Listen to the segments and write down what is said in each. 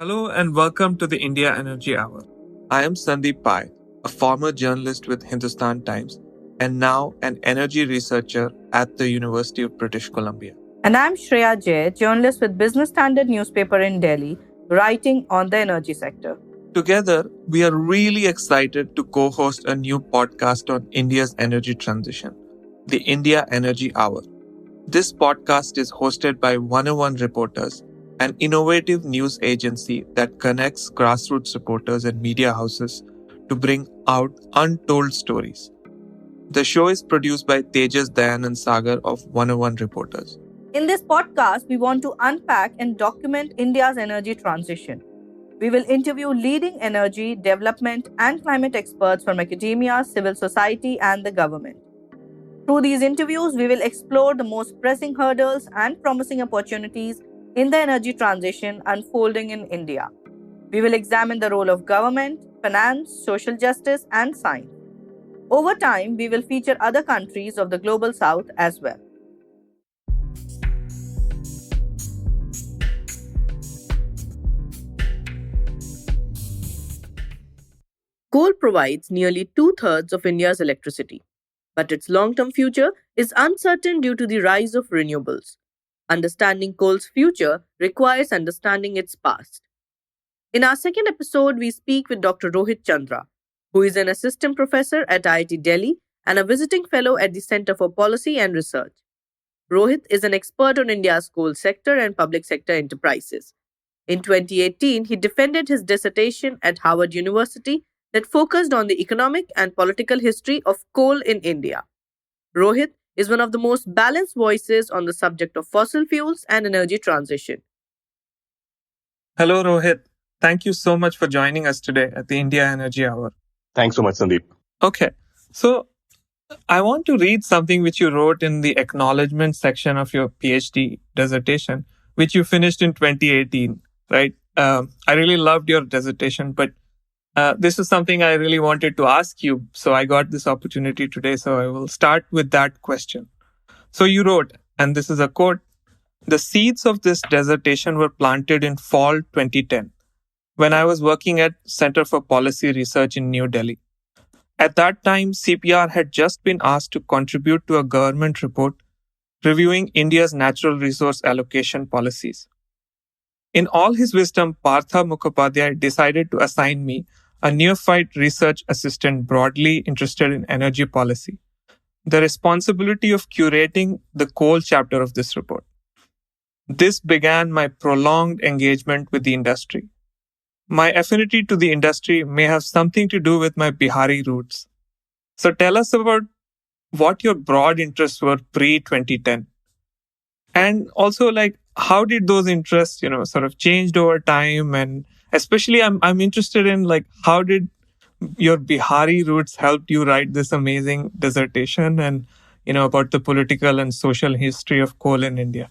Hello and welcome to the India Energy Hour. I am Sandeep Pai, a former journalist with Hindustan Times and now an energy researcher at the University of British Columbia. And I'm Shreya Jay, journalist with Business Standard newspaper in Delhi, writing on the energy sector. Together, we are really excited to co host a new podcast on India's energy transition, the India Energy Hour. This podcast is hosted by 101 Reporters, an innovative news agency that connects grassroots reporters and media houses to bring out untold stories. The show is produced by Tejas Dayan and Sagar of 101 Reporters. In this podcast, we want to unpack and document India's energy transition. We will interview leading energy, development, and climate experts from academia, civil society, and the government. Through these interviews, we will explore the most pressing hurdles and promising opportunities in the energy transition unfolding in India. We will examine the role of government, finance, social justice, and science. Over time, we will feature other countries of the global south as well. Coal provides nearly two-thirds of India's electricity, but its long term future is uncertain due to the rise of renewables. Understanding coal's future requires understanding its past. In our second episode, we speak with Dr. Rohit Chandra, who is an assistant professor at IIT Delhi and a visiting fellow at the Center for Policy and Research. Rohit is an expert on India's coal sector and public sector enterprises. In 2018, he defended his dissertation at Harvard University that focused on the economic and political history of coal in India. Rohit is one of the most balanced voices on the subject of fossil fuels and energy transition. Hello, Rohit. Thank you so much for joining us today at the India Energy Hour. Thanks so much, Sandeep. Okay, so I want to read something which you wrote in the acknowledgement section of your PhD dissertation, which you finished in 2018, right? I really loved your dissertation, but this is something I really wanted to ask you. So I got this opportunity today. So I will start with that question. So you wrote, and this is a quote, "The seeds of this dissertation were planted in fall 2010 when I was working at Center for Policy Research in New Delhi. At that time, CPR had just been asked to contribute to a government report reviewing India's natural resource allocation policies. In all his wisdom, Partha Mukhopadhyay decided to assign me a neophyte research assistant broadly interested in energy policy, the responsibility of curating the coal chapter of this report. This began my prolonged engagement with the industry. My affinity to the industry may have something to do with my Bihari roots. So tell us about what your broad interests were pre-2010. And also, like, how did those interests, sort of changed over time? And especially I'm interested in, like, how did your Bihari roots help you write this amazing dissertation and, about the political and social history of coal in India?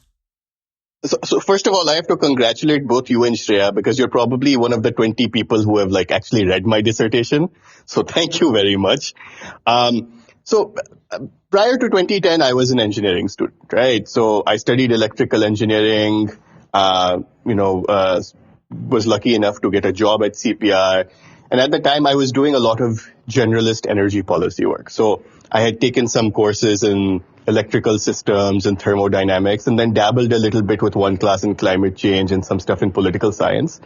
So first of all, I have to congratulate both you and Shreya because you're probably one of the 20 people who have actually read my dissertation. So thank you very much. So prior to 2010, I was an engineering student, right? So I studied electrical engineering, was lucky enough to get a job at CPR. And at the time, I was doing a lot of generalist energy policy work. So I had taken some courses in electrical systems and thermodynamics, and then dabbled a little bit with one class in climate change and some stuff in political science.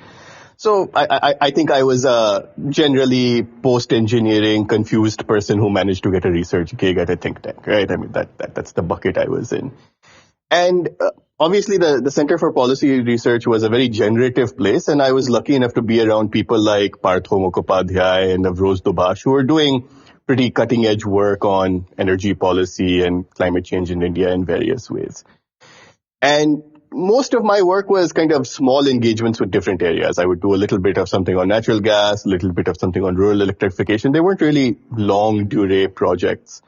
So I think I was a generally post-engineering confused person who managed to get a research gig at a think tank, right? I mean, that's the bucket I was in. And obviously, the Center for Policy Research was a very generative place, and I was lucky enough to be around people like Partho Mukhopadhyay and Navroz Dubash, who were doing pretty cutting-edge work on energy policy and climate change in India in various ways. And most of my work was kind of small engagements with different areas. I would do a little bit of something on natural gas, a little bit of something on rural electrification. They weren't really long durée projects.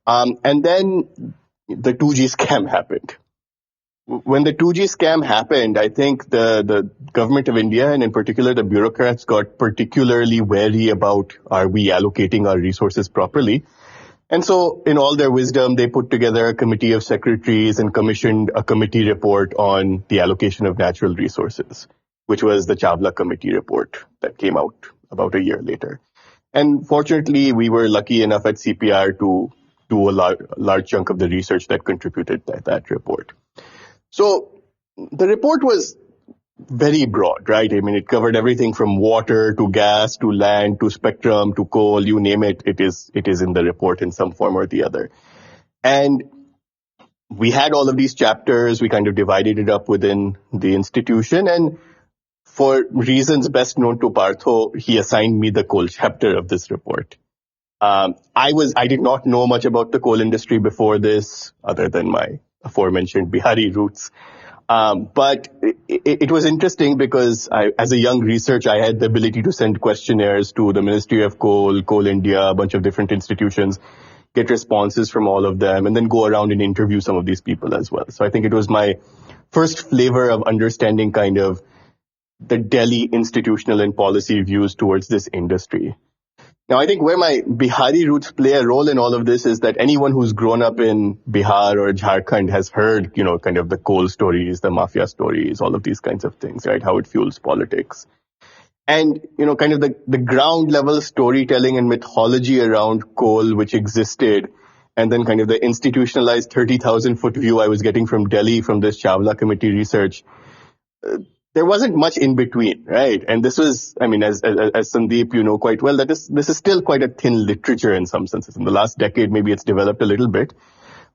And then the 2G scam happened. When the 2G scam happened, I think the government of India, and in particular the bureaucrats, got particularly wary about, are we allocating our resources properly? And so in all their wisdom, they put together a committee of secretaries and commissioned a committee report on the allocation of natural resources, which was the Chawla Committee report that came out about a year later. And fortunately, we were lucky enough at CPR to do a large chunk of the research that contributed to that report. So the report was very broad, right? I mean, it covered everything from water to gas to land to spectrum to coal, you name it. It is in the report in some form or the other. And we had all of these chapters. We kind of divided it up within the institution. And for reasons best known to Partho, he assigned me the coal chapter of this report. I did not know much about the coal industry before this, other than my aforementioned Bihari roots. But it was interesting because as a young researcher, I had the ability to send questionnaires to the Ministry of Coal, Coal India, a bunch of different institutions, get responses from all of them, and then go around and interview some of these people as well. So I think it was my first flavor of understanding kind of the Delhi institutional and policy views towards this industry. Now, I think where my Bihari roots play a role in all of this is that anyone who's grown up in Bihar or Jharkhand has heard, kind of the coal stories, the mafia stories, all of these kinds of things, right? How it fuels politics. And, kind of the ground level storytelling and mythology around coal, which existed, and then kind of the institutionalized 30,000 foot view I was getting from Delhi from this Chawla Committee research, there wasn't much in between, right? And this was, I mean, as Sandeep, you know quite well, this is still quite a thin literature in some senses. In the last decade, maybe it's developed a little bit.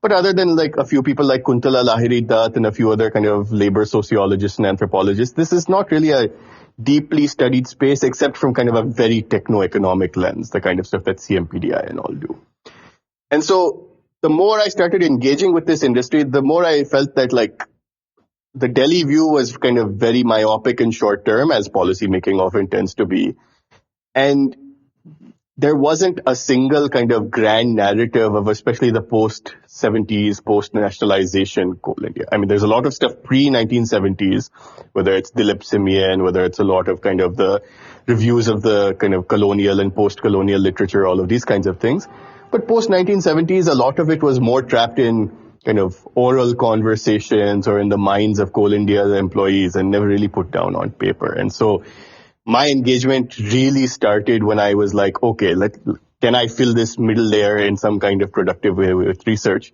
But other than like a few people like Kuntala Lahiri Dutt and a few other kind of labor sociologists and anthropologists, this is not really a deeply studied space except from kind of a very techno-economic lens, the kind of stuff that CMPDI and all do. And so the more I started engaging with this industry, the more I felt that like the Delhi view was kind of very myopic and short term, as policymaking often tends to be. And there wasn't a single kind of grand narrative of especially the post-70s, post-nationalization coal India. I mean, there's a lot of stuff pre-1970s, whether it's Dilip Simian, whether it's a lot of kind of the reviews of the kind of colonial and post-colonial literature, all of these kinds of things. But post-1970s, a lot of it was more trapped in kind of oral conversations or in the minds of Coal India's employees and never really put down on paper. And so my engagement really started when I was like, okay, can I fill this middle layer in some kind of productive way with research?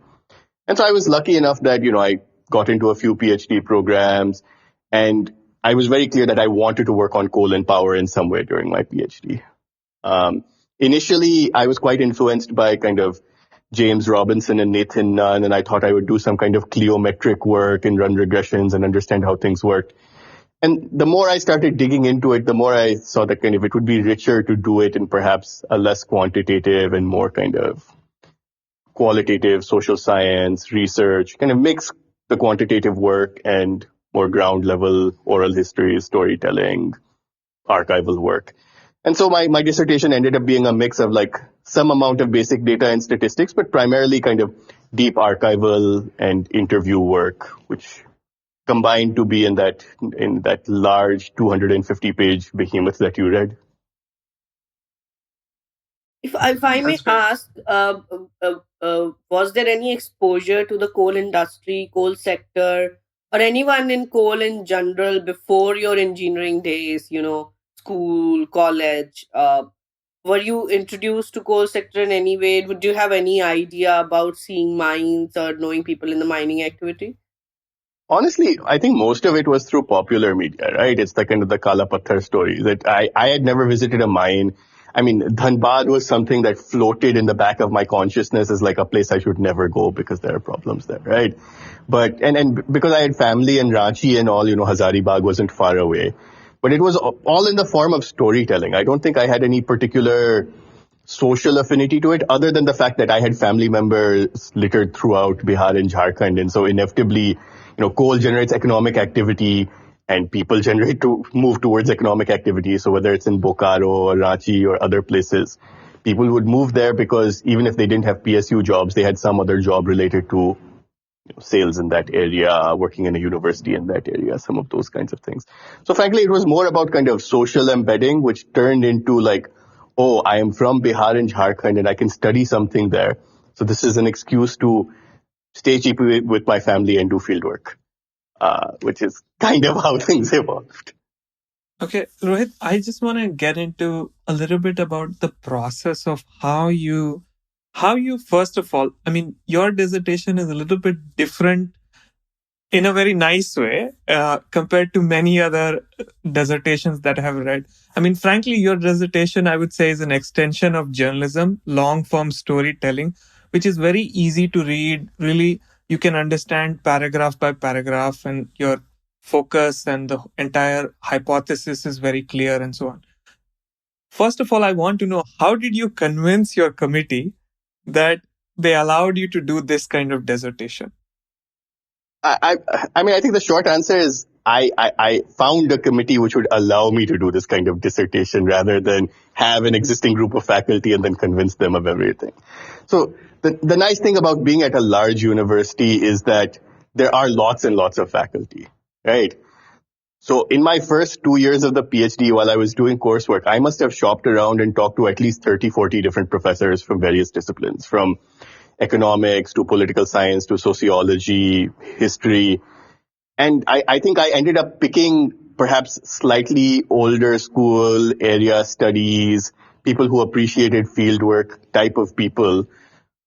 And so I was lucky enough that, I got into a few PhD programs, and I was very clear that I wanted to work on coal and power in some way during my PhD. Initially, I was quite influenced by kind of James Robinson and Nathan Nunn, and I thought I would do some kind of cliometric work and run regressions and understand how things worked. And the more I started digging into it, the more I saw that kind of it would be richer to do it in perhaps a less quantitative and more kind of qualitative social science research, kind of mix the quantitative work and more ground level oral history, storytelling, archival work. And so my dissertation ended up being a mix of like some amount of basic data and statistics, but primarily kind of deep archival and interview work, which combined to be in that large 250-page behemoth that you read. If I may That's great. ask, was there any exposure to the coal industry, coal sector, or anyone in coal in general before your engineering days, school, college? Were you introduced to coal sector in any way? Would you have any idea about seeing mines or knowing people in the mining activity? Honestly, I think most of it was through popular media, right? It's the kind of the Kala Patthar story that I had never visited a mine. I mean, Dhanbad was something that floated in the back of my consciousness as like a place I should never go because there are problems there, right? But, and because I had family in Ranchi and all, Hazaribagh wasn't far away. But it was all in the form of storytelling. I don't think I had any particular social affinity to it other than the fact that I had family members littered throughout Bihar and Jharkhand. And so inevitably, coal generates economic activity and people generate to move towards economic activity. So whether it's in Bokaro or Ranchi or other places, people would move there because even if they didn't have PSU jobs, they had some other job related to sales in that area, working in a university in that area, some of those kinds of things. So frankly, it was more about kind of social embedding, which turned into like, oh, I am from Bihar and Jharkhand and I can study something there. So this is an excuse to stay cheap with my family and do field work, which is kind of how things evolved. Okay, Rohit, I just want to get into a little bit about the process of how you first of all, I mean, your dissertation is a little bit different in a very nice way compared to many other dissertations that I have read. I mean, frankly, your dissertation, I would say, is an extension of journalism, long form storytelling, which is very easy to read. Really, you can understand paragraph by paragraph, and your focus and the entire hypothesis is very clear and so on. First of all, I want to know, how did you convince your committee that they allowed you to do this kind of dissertation? I mean, I think the short answer is I found a committee which would allow me to do this kind of dissertation rather than have an existing group of faculty and then convince them of everything. So the nice thing about being at a large university is that there are lots and lots of faculty, right? So in my first 2 years of the PhD, while I was doing coursework, I must have shopped around and talked to at least 30, 40 different professors from various disciplines, from economics to political science to sociology, history. And I think I ended up picking perhaps slightly older school area studies, people who appreciated fieldwork type of people,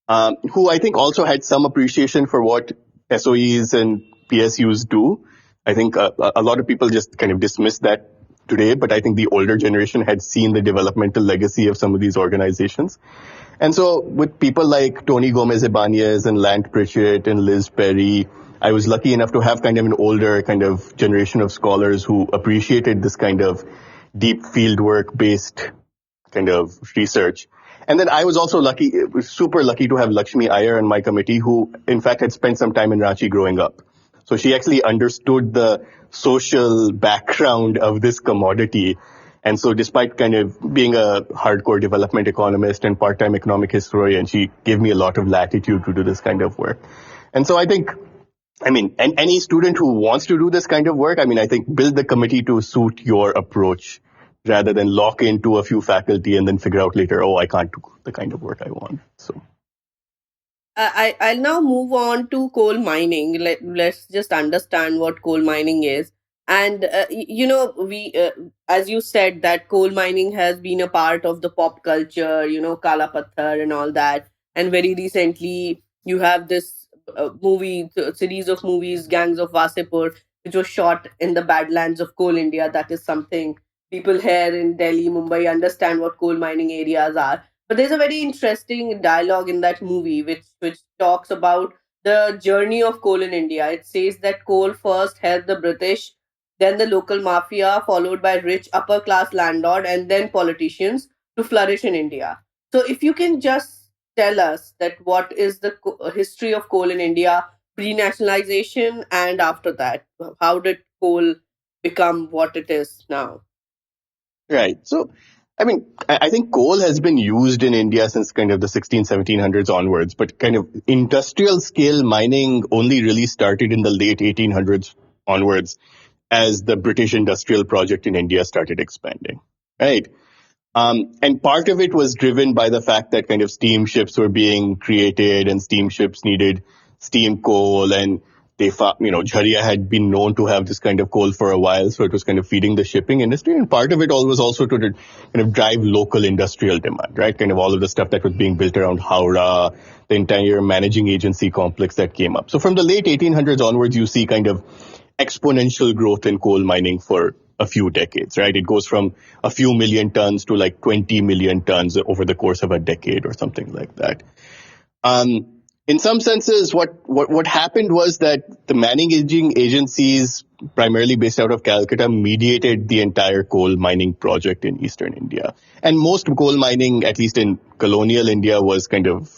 who I think also had some appreciation for what SOEs and PSUs do. I think a lot of people just kind of dismiss that today, but I think the older generation had seen the developmental legacy of some of these organizations. And so with people like Tony Gomez Ibanez and Lant Pritchett and Liz Perry, I was lucky enough to have kind of an older kind of generation of scholars who appreciated this kind of deep fieldwork based kind of research. And then I was also lucky, super lucky to have Lakshmi Iyer on my committee, who in fact had spent some time in Ranchi growing up. So she actually understood the social background of this commodity. And so despite kind of being a hardcore development economist and part-time economic historian, she gave me a lot of latitude to do this kind of work. And so I think, I mean, and any student who wants to do this kind of work, I mean, I think build the committee to suit your approach rather than lock into a few faculty and then figure out later, oh, I can't do the kind of work I want. So I'll now move on to coal mining. Let's just understand what coal mining is. And we as you said, that coal mining has been a part of the pop culture, Kala Patthar and all that. And very recently, you have this series of movies, Gangs of Wasipur, which was shot in the Badlands of Coal India. That is something people here in Delhi, Mumbai understand what coal mining areas are. But there's a very interesting dialogue in that movie which talks about the journey of coal in India. It says that coal first helped the British, then the local mafia, followed by rich upper class landlord, and then politicians to flourish in India. So if you can just tell us that what is the history of coal in India pre-nationalization and after that, how did coal become what it is now? right. So, I mean, I think coal has been used in India since kind of the 1700s onwards, but kind of industrial scale mining only really started in the late 1800s onwards as the British industrial project in India started expanding, right? And part of it was driven by the fact that kind of steamships were being created and steamships needed steam coal, and Jharia had been known to have this kind of coal for a while, so it was kind of feeding the shipping industry. And part of it all was also to kind of drive local industrial demand, right? Kind of all of the stuff that was being built around Howrah, the entire managing agency complex that came up. So from the late 1800s onwards, you see kind of exponential growth in coal mining for a few decades, right? It goes from a few million tons to like 20 million tons over the course of a decade or something like that. In some senses, what happened was that the managing agencies, primarily based out of Calcutta, mediated the entire coal mining project in eastern India. And most coal mining, at least in colonial India, was kind of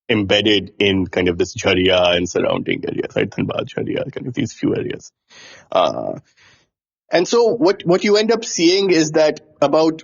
embedded in kind of this Jharia and surrounding areas, right? Dhanbad, Jharia, kind of these few areas. And so what you end up seeing is that about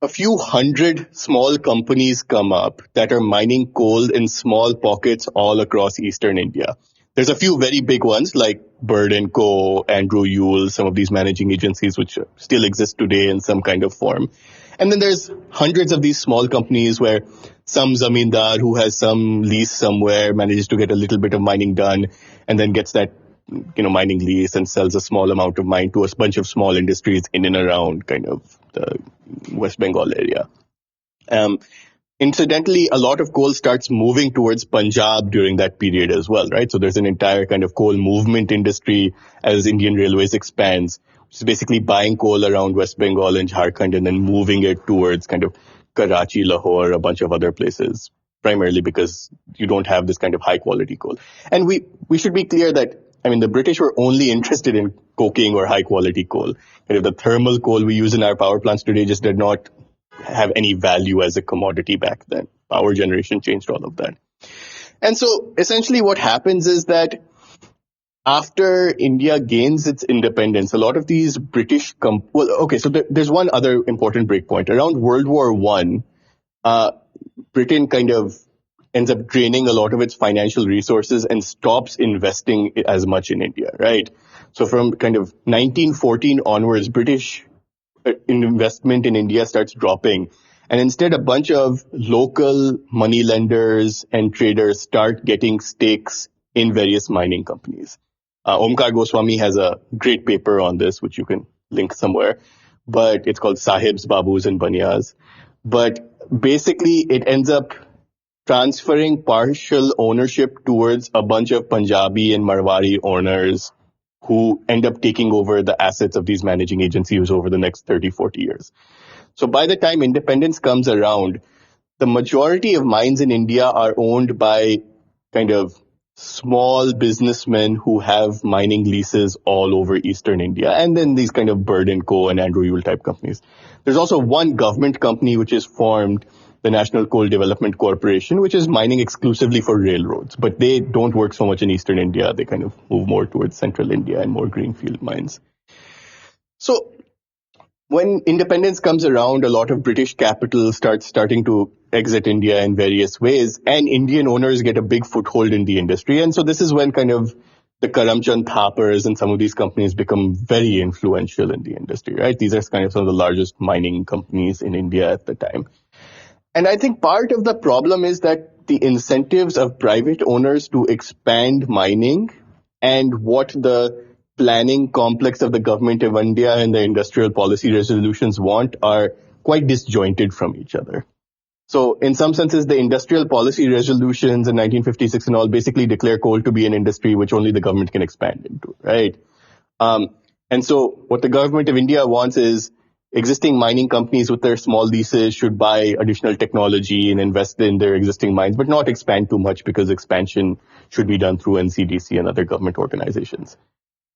a few hundred small companies come up that are mining coal in small pockets all across eastern India. There's a few very big ones like Bird and Co., Andrew Yule, some of these managing agencies which still exist today in some kind of form. And then there's hundreds of these small companies where some zamindar who has some lease somewhere manages to get a little bit of mining done and then gets that mining lease and sells a small amount of mine to a bunch of small industries in and around kind of the West Bengal area. Um, Incidentally, a lot of coal starts moving towards Punjab during that period as well, right? So there's an entire kind of coal movement industry as Indian Railways expands, which is basically buying coal around West Bengal and Jharkhand and then moving it towards kind of Karachi, Lahore, a bunch of other places, primarily because you don't have this kind of high quality coal. And we should be clear that, I mean, the British were only interested in coking or high quality coal. Kind of the thermal coal we use in our power plants today just did not have any value as a commodity back then. Power generation changed all of that. And so essentially what happens is that after India gains its independence, a lot of these British there's one other important breakpoint. Around World War One, Britain kind of ends up draining a lot of its financial resources and stops investing as much in India, right? So from kind of 1914 onwards, British investment in India starts dropping. And instead, a bunch of local money lenders and traders start getting stakes in various mining companies. Omkar Goswami has a great paper on this, which you can link somewhere, but it's called Sahibs, Babus, and Banyas. But basically, it ends up transferring partial ownership towards a bunch of Punjabi and Marwari owners who end up taking over the assets of these managing agencies over the next 30, 40 years. So by the time independence comes around, the majority of mines in India are owned by kind of small businessmen who have mining leases all over eastern India, and then these kind of Bird & Co. and Andrew Yule type companies. There's also one government company which is formed, the National Coal Development Corporation, which is mining exclusively for railroads. But they don't work so much in eastern India. They kind of move more towards central India and more greenfield mines. So when independence comes around, a lot of British capital starting to exit India in various ways, and Indian owners get a big foothold in the industry. And so this is when kind of the Karamchand Thapars and some of these companies become very influential in the industry, right? These are kind of some of the largest mining companies in India at the time. And I think part of the problem is that the incentives of private owners to expand mining and what the planning complex of the government of India and the industrial policy resolutions want are quite disjointed from each other. So in some senses, the industrial policy resolutions in 1956 and all basically declare coal to be an industry which only the government can expand into, right? And so what the government of India wants is existing mining companies with their small leases should buy additional technology and invest in their existing mines, but not expand too much because expansion should be done through NCDC and other government organizations.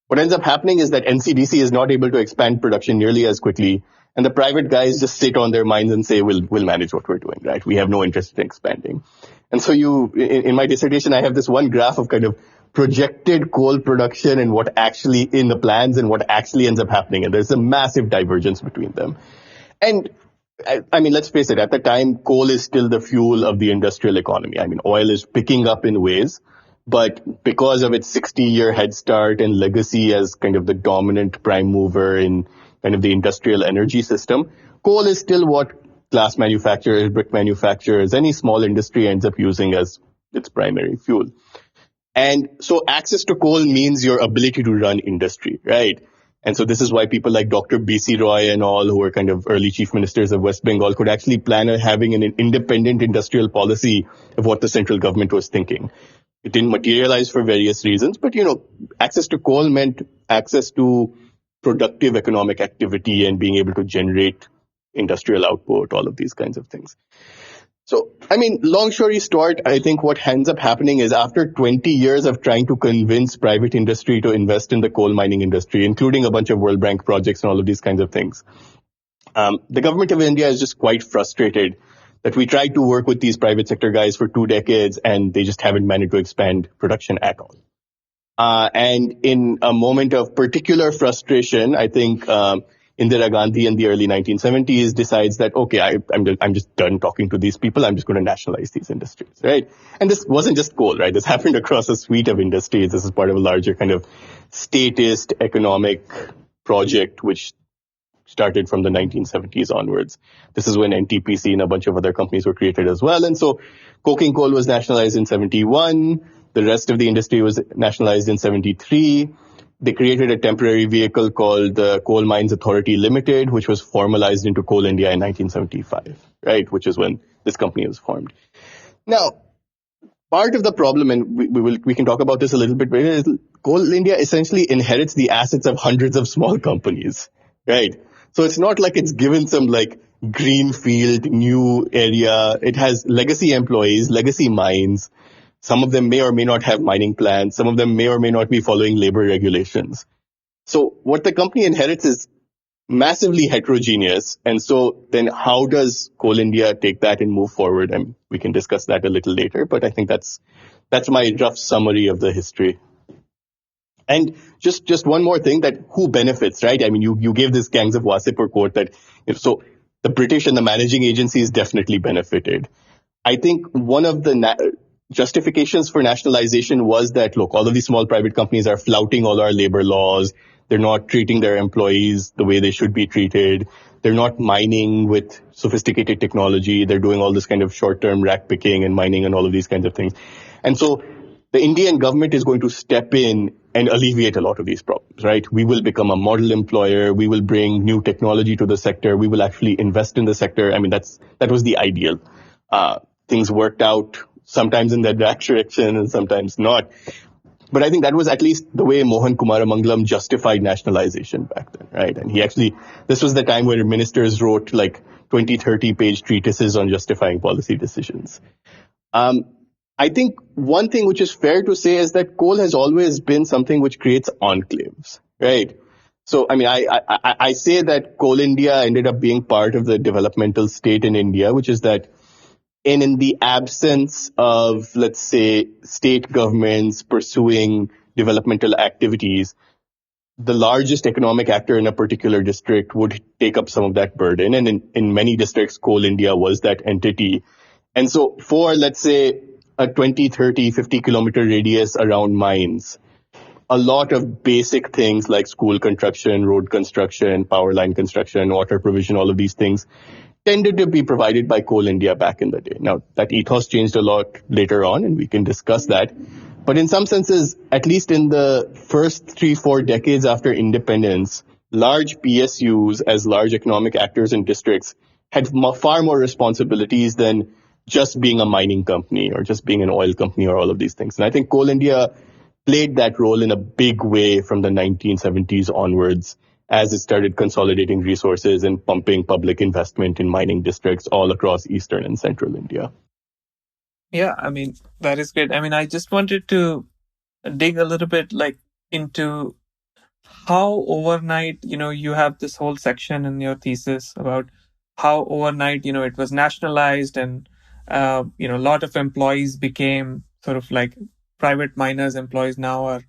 What ends up happening is that NCDC is not able to expand production nearly as quickly, and the private guys just sit on their mines and say, we'll manage what we're doing, right? We have no interest in expanding. And so in my dissertation, I have this one graph of kind of projected coal production and what actually in the plans and what actually ends up happening. And there's a massive divergence between them. And I mean, let's face it, at the time, coal is still the fuel of the industrial economy. I mean, oil is picking up in ways, but because of its 60-year head start and legacy as kind of the dominant prime mover in kind of the industrial energy system, coal is still what glass manufacturers, brick manufacturers, any small industry ends up using as its primary fuel. And so access to coal means your ability to run industry, right? And so this is why people like Dr. B.C. Roy and all, who were kind of early chief ministers of West Bengal, could actually plan on having an independent industrial policy of what the central government was thinking. It didn't materialize for various reasons, but, access to coal meant access to productive economic activity and being able to generate industrial output, all of these kinds of things. So, I mean, long story short, I think what ends up happening is after 20 years of trying to convince private industry to invest in the coal mining industry, including a bunch of World Bank projects and all of these kinds of things, the government of India is just quite frustrated that we tried to work with these private sector guys for 2 decades and they just haven't managed to expand production at all. And in a moment of particular frustration, I think Indira Gandhi in the early 1970s decides that, okay, I'm just done talking to these people. I'm just going to nationalize these industries, right? And this wasn't just coal, right? This happened across a suite of industries. This is part of a larger kind of statist economic project, which started from the 1970s onwards. This is when NTPC and a bunch of other companies were created as well. And so coking coal was nationalized in 71. The rest of the industry was nationalized in 73. They created a temporary vehicle called the Coal Mines Authority Limited, which was formalized into Coal India in 1975, right? Which is when this company was formed. Now, part of the problem, and we can talk about this a little bit later, is Coal India essentially inherits the assets of hundreds of small companies, right? So it's not like it's given some like greenfield new area. It has legacy employees, legacy mines. Some of them may or may not have mining plans. Some of them may or may not be following labor regulations. So what the company inherits is massively heterogeneous. And so then how does Coal India take that and move forward? And we can discuss that a little later, but I think that's my rough summary of the history. And just one more thing, that who benefits, right? I mean, you gave this Gangs of Wasseypur quote that so the British and the managing agencies definitely benefited. I think one of the justifications for nationalization was that, look, all of these small private companies are flouting all our labor laws. They're not treating their employees the way they should be treated. They're not mining with sophisticated technology. They're doing all this kind of short-term rack picking and mining and all of these kinds of things. And so the Indian government is going to step in and alleviate a lot of these problems, right? We will become a model employer. We will bring new technology to the sector. We will actually invest in the sector. I mean, that was the ideal. Things worked out sometimes in that direction and sometimes not. But I think that was at least the way Mohan Kumaramangalam justified nationalization back then, right? And this was the time where ministers wrote like 20, 30-page treatises on justifying policy decisions. I think one thing which is fair to say is that coal has always been something which creates enclaves, right? So, I mean, I say that Coal India ended up being part of the developmental state in India, which is that in the absence of, let's say, state governments pursuing developmental activities, the largest economic actor in a particular district would take up some of that burden. And in many districts, Coal India was that entity. And so for, let's say, a 20, 30, 50-kilometer radius around mines, a lot of basic things like school construction, road construction, power line construction, water provision, all of these things tended to be provided by Coal India back in the day. Now, that ethos changed a lot later on, and we can discuss that. But in some senses, at least in the first 3-4 decades after independence, large PSUs as large economic actors in districts had far more responsibilities than just being a mining company or just being an oil company or all of these things. And I think Coal India played that role in a big way from the 1970s onwards, as it started consolidating resources and pumping public investment in mining districts all across eastern and central India. Yeah, I mean, that is great. I mean, I just wanted to dig a little bit like into how overnight, you have this whole section in your thesis about how overnight, it was nationalized and, a lot of employees became sort of like private miners. Employees now are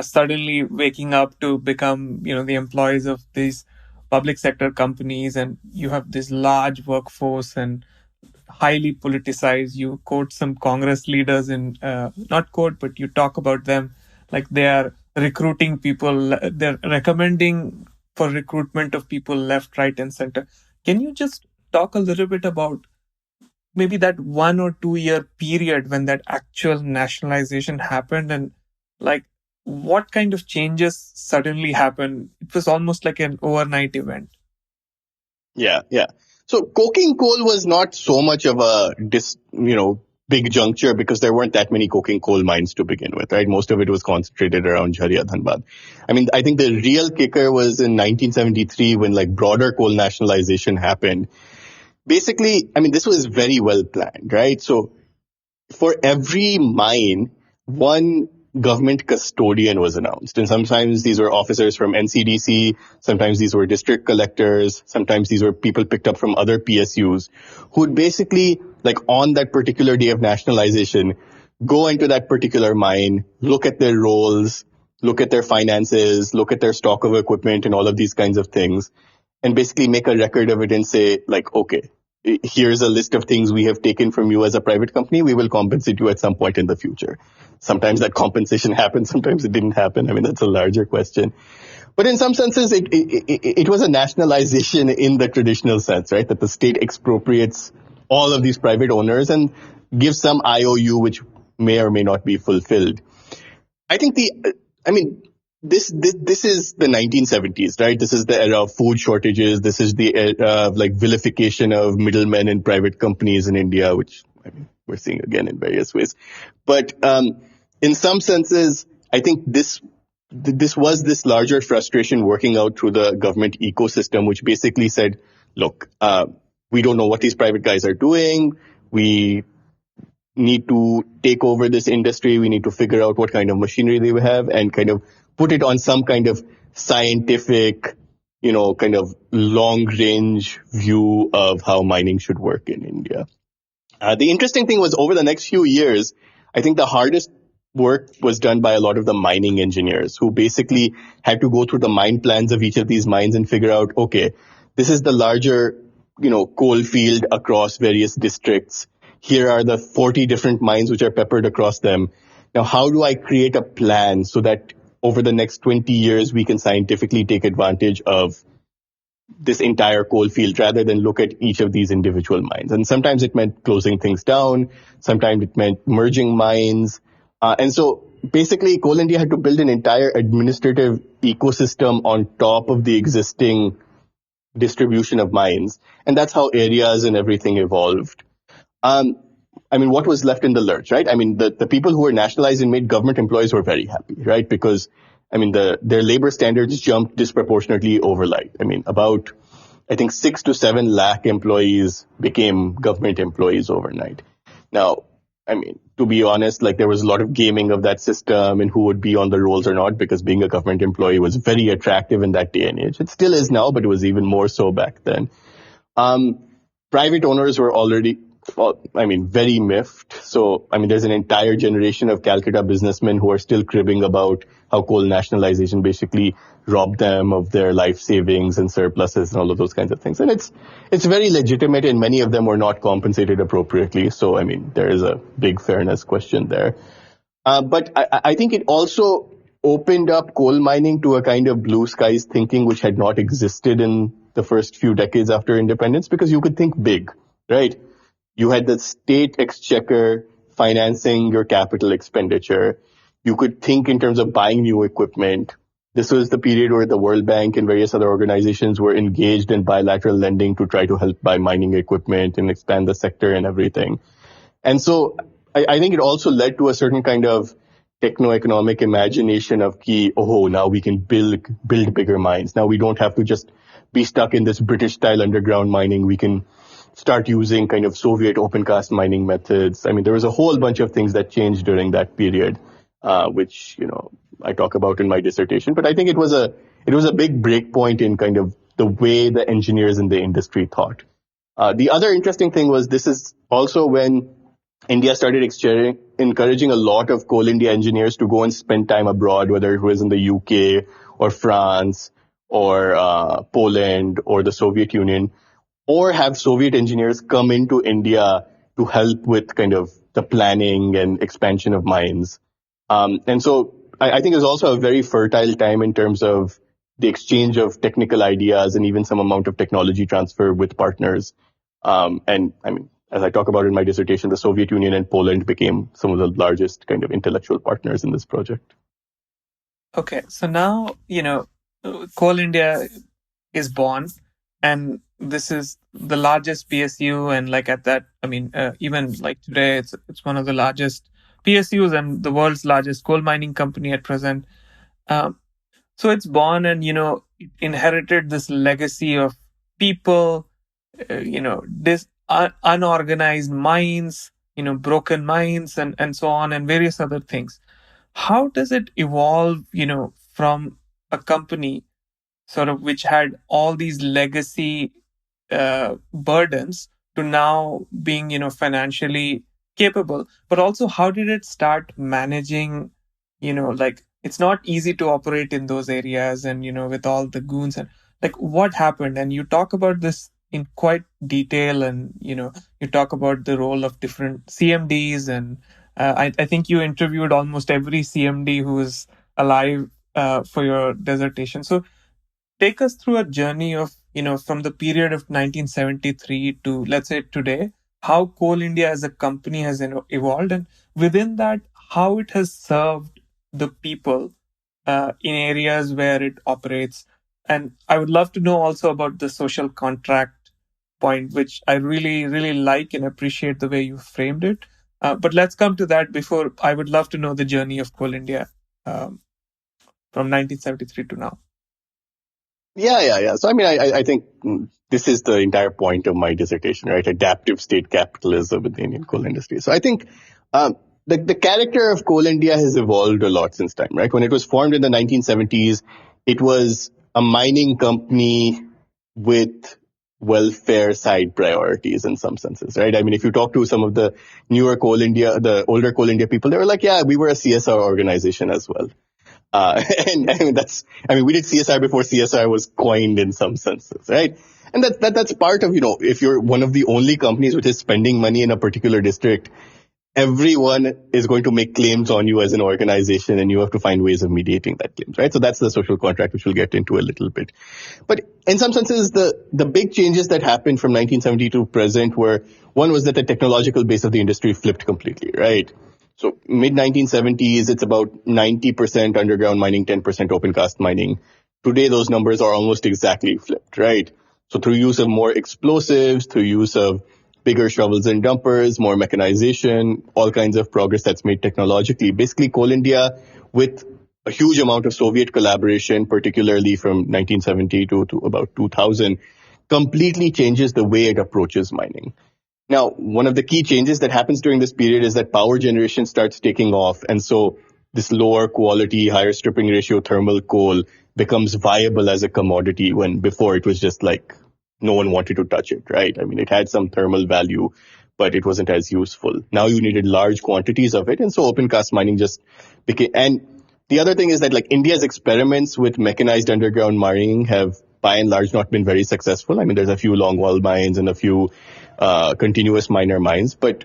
suddenly waking up to become, the employees of these public sector companies. And you have this large workforce and highly politicized. You quote some Congress leaders not quote, but you talk about them like they are recruiting people. They're recommending for recruitment of people left, right, and center. Can you just talk a little bit about maybe that 1 or 2 year period when that actual nationalization happened and like what kind of changes suddenly happened? It was almost like an overnight event. Yeah. So coking coal was not so much of a big juncture because there weren't that many coking coal mines to begin with, right? Most of it was concentrated around Jharia, Dhanbad. I mean, I think the real kicker was in 1973 when like broader coal nationalization happened. Basically, I mean, this was very well planned, right? So for every mine, one government custodian was announced. And sometimes these were officers from NCDC, sometimes these were district collectors, sometimes these were people picked up from other PSUs who would basically, like on that particular day of nationalization, go into that particular mine, look at their roles, look at their finances, look at their stock of equipment and all of these kinds of things, and basically make a record of it and say, like, okay, here's a list of things we have taken from you as a private company. We will compensate you at some point in the future. Sometimes that compensation happened. Sometimes it didn't happen. I mean, that's a larger question. But in some senses, it was a nationalization in the traditional sense, right? That the state expropriates all of these private owners and gives some IOU, which may or may not be fulfilled. I think I mean, this is the 1970s, right? This is the era of food shortages. This is the era of like vilification of middlemen in private companies in India, which I mean, we're seeing again in various ways. But in some senses, I think this was this larger frustration working out through the government ecosystem, which basically said, look, we don't know what these private guys are doing. We need to take over this industry. We need to figure out what kind of machinery they have and kind of put it on some kind of scientific, kind of long range view of how mining should work in India. The interesting thing was over the next few years, I think the hardest work was done by a lot of the mining engineers who basically had to go through the mine plans of each of these mines and figure out, okay, this is the larger, coal field across various districts. Here are the 40 different mines which are peppered across them. Now, how do I create a plan so that over the next 20 years, we can scientifically take advantage of this entire coal field rather than look at each of these individual mines? And sometimes it meant closing things down. Sometimes it meant merging mines. And so basically, Coal India had to build an entire administrative ecosystem on top of the existing distribution of mines. And that's how areas and everything evolved. What was left in the lurch, right? The people who were nationalized and made government employees were very happy, right? Because, their labor standards jumped disproportionately overnight. I think 6 to 7 lakh employees became government employees overnight. Now, to be honest, there was a lot of gaming of that system and who would be on the rolls or not, because being a government employee was very attractive in that day and age. It still is now, but it was even more so back then. Private owners were already, very miffed. So, there's an entire generation of Calcutta businessmen who are still cribbing about how coal nationalization basically robbed them of their life savings and surpluses and all of those kinds of things. And it's very legitimate, and many of them were not compensated appropriately. So, there is a big fairness question there. But I think it also opened up coal mining to a kind of blue skies thinking which had not existed in the first few decades after independence, because you could think big, right? You had the state exchequer financing your capital expenditure. You could think in terms of buying new equipment. This was the period where the World Bank and various other organizations were engaged in bilateral lending to try to help buy mining equipment and expand the sector and everything. And so I think it also led to a certain kind of techno-economic imagination of now we can build bigger mines. Now we don't have to just be stuck in this British-style underground mining. We can start using kind of Soviet open-cast mining methods. There was a whole bunch of things that changed during that period, which, I talk about in my dissertation. But I think it was a big break point in kind of the way the engineers in the industry thought. The other interesting thing was this is also when India started encouraging a lot of Coal India engineers to go and spend time abroad, whether it was in the UK or France or Poland or the Soviet Union, or have Soviet engineers come into India to help with kind of the planning and expansion of mines. And so I think it's also a very fertile time in terms of the exchange of technical ideas and even some amount of technology transfer with partners. As I talk about in my dissertation, the Soviet Union and Poland became some of the largest kind of intellectual partners in this project. Okay, so now, Coal India is born, and this is the largest PSU, and at that, even today, it's one of the largest PSUs and the world's largest coal mining company at present. So it's born, and it inherited this legacy of people, this unorganized mines, broken mines, and so on, and various other things. How does it evolve, from a company sort of which had all these legacy burdens to now being, financially capable? But also, how did it start managing, it's not easy to operate in those areas and, with all the goons and what happened? And you talk about this in quite detail, and, you talk about the role of different CMDs, and I think you interviewed almost every CMD who is alive for your dissertation. So take us through a journey of, from the period of 1973 to, let's say, today, how Coal India as a company has evolved, and within that, how it has served the people in areas where it operates. And I would love to know also about the social contract point, which I really, really like and appreciate the way you framed it. But let's come to that before. I would love to know the journey of Coal India um, from 1973 to now. Yeah. So, I mean, I think this is the entire point of my dissertation, right? Adaptive state capitalism in the Indian coal industry. So I think the character of Coal India has evolved a lot since time, right? When it was formed in the 1970s, it was a mining company with welfare side priorities in some senses, right? I mean, if you talk to some of the the older Coal India people, they were like, yeah, we were a CSR organization as well. And I mean, we did CSR before CSR was coined in some senses, right? And that's part of, if you're one of the only companies which is spending money in a particular district, everyone is going to make claims on you as an organization, and you have to find ways of mediating that claims, right? So that's the social contract, which we'll get into a little bit. But in some senses, the big changes that happened from 1970 to present were, one was that the technological base of the industry flipped completely, right? So mid 1970s, it's about 90% underground mining, 10% open cast mining. Today, those numbers are almost exactly flipped, right? So through use of more explosives, through use of bigger shovels and dumpers, more mechanization, all kinds of progress that's made technologically. Basically, Coal India, with a huge amount of Soviet collaboration, particularly from 1970 to about 2000, completely changes the way it approaches mining. Now, one of the key changes that happens during this period is that power generation starts taking off. And so this lower quality, higher stripping ratio thermal coal becomes viable as a commodity, when before it was just like no one wanted to touch it, right? I mean, it had some thermal value, but it wasn't as useful. Now you needed large quantities of it. And so open cast mining just became, and the other thing is that like India's experiments with mechanized underground mining have by and large not been very successful. I mean, there's a few longwall mines and a few continuous miner mines, but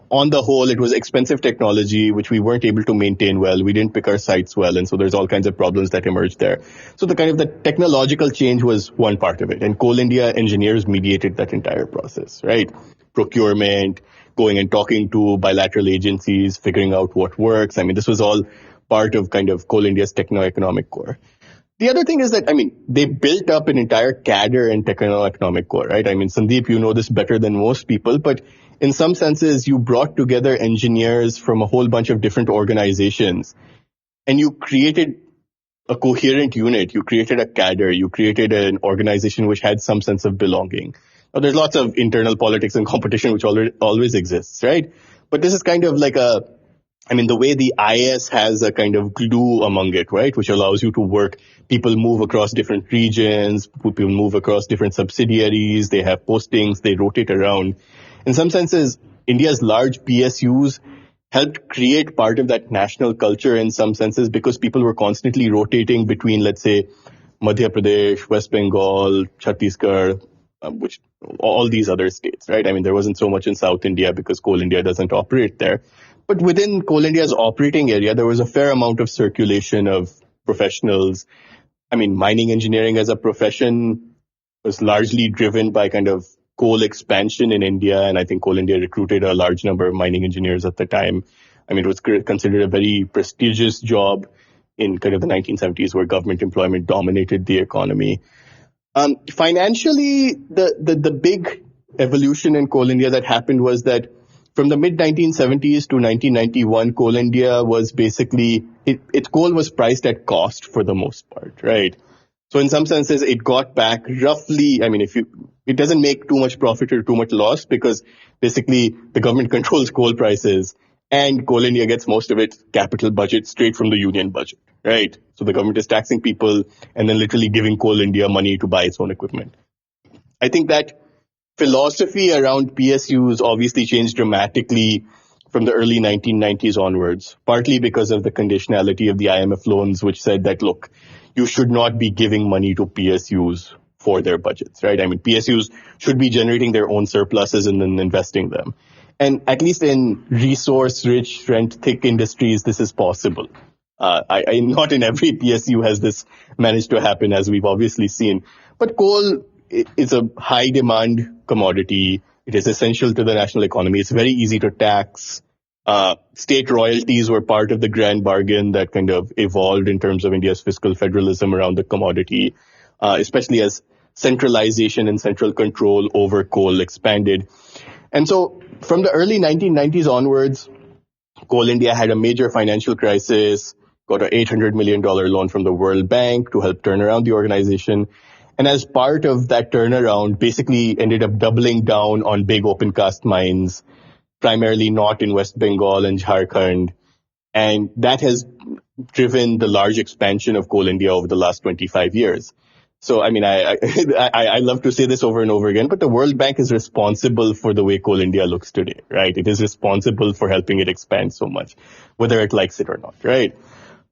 on the whole, it was expensive technology, which we weren't able to maintain well. We didn't pick our sites well. And so there's all kinds of problems that emerged there. So the technological change was one part of it. And Coal India engineers mediated that entire process, right? Procurement, going and talking to bilateral agencies, figuring out what works. I mean, this was all part of kind of Coal India's techno-economic core. The other thing is that, I mean, they built up an entire cadre and techno-economic core, right? I mean, Sandeep, you know this better than most people, but in some senses, you brought together engineers from a whole bunch of different organizations, and you created a coherent unit. You created a cadre. You created an organization which had some sense of belonging. Now, there's lots of internal politics and competition which always exists, right? But this is kind of like the way the IS has a kind of glue among it, right? Which allows you to work. People move across different regions. People move across different subsidiaries. They have postings. They rotate around. In some senses, India's large PSUs helped create part of that national culture in some senses, because people were constantly rotating between, let's say, Madhya Pradesh, West Bengal, Chhattisgarh, which all these other states, right? I mean, there wasn't so much in South India because Coal India doesn't operate there. But within Coal India's operating area, there was a fair amount of circulation of professionals. I mean, mining engineering as a profession was largely driven by kind of coal expansion in India. And I think Coal India recruited a large number of mining engineers at the time. I mean, it was considered a very prestigious job in kind of the 1970s, where government employment dominated the economy. Financially, the big evolution in Coal India that happened was that from the mid 1970s to 1991, Coal India was basically, its coal was priced at cost for the most part, right? So in some senses, it got back roughly, I mean, it doesn't make too much profit or too much loss, because basically the government controls coal prices, and Coal India gets most of its capital budget straight from the union budget, right? So the government is taxing people and then literally giving Coal India money to buy its own equipment. I think that philosophy around PSUs obviously changed dramatically from the early 1990s onwards, partly because of the conditionality of the IMF loans, which said that, look, you should not be giving money to PSUs for their budgets, right? I mean, PSUs should be generating their own surpluses and then investing them. And at least in resource-rich, rent-thick industries, this is possible. Not in every PSU has this managed to happen, as we've obviously seen. But coal is a high-demand commodity. It is essential to the national economy. It's very easy to tax. State royalties were part of the grand bargain that kind of evolved in terms of India's fiscal federalism around the commodity, especially as centralization and central control over coal expanded. And so from the early 1990s onwards, Coal India had a major financial crisis, got an $800 million loan from the World Bank to help turn around the organization. And as part of that turnaround, basically ended up doubling down on big open cast mines, primarily not in West Bengal and Jharkhand. And that has driven the large expansion of Coal India over the last 25 years. So, I mean, I love to say this over and over again, but the World Bank is responsible for the way Coal India looks today, right? It is responsible for helping it expand so much, whether it likes it or not, right?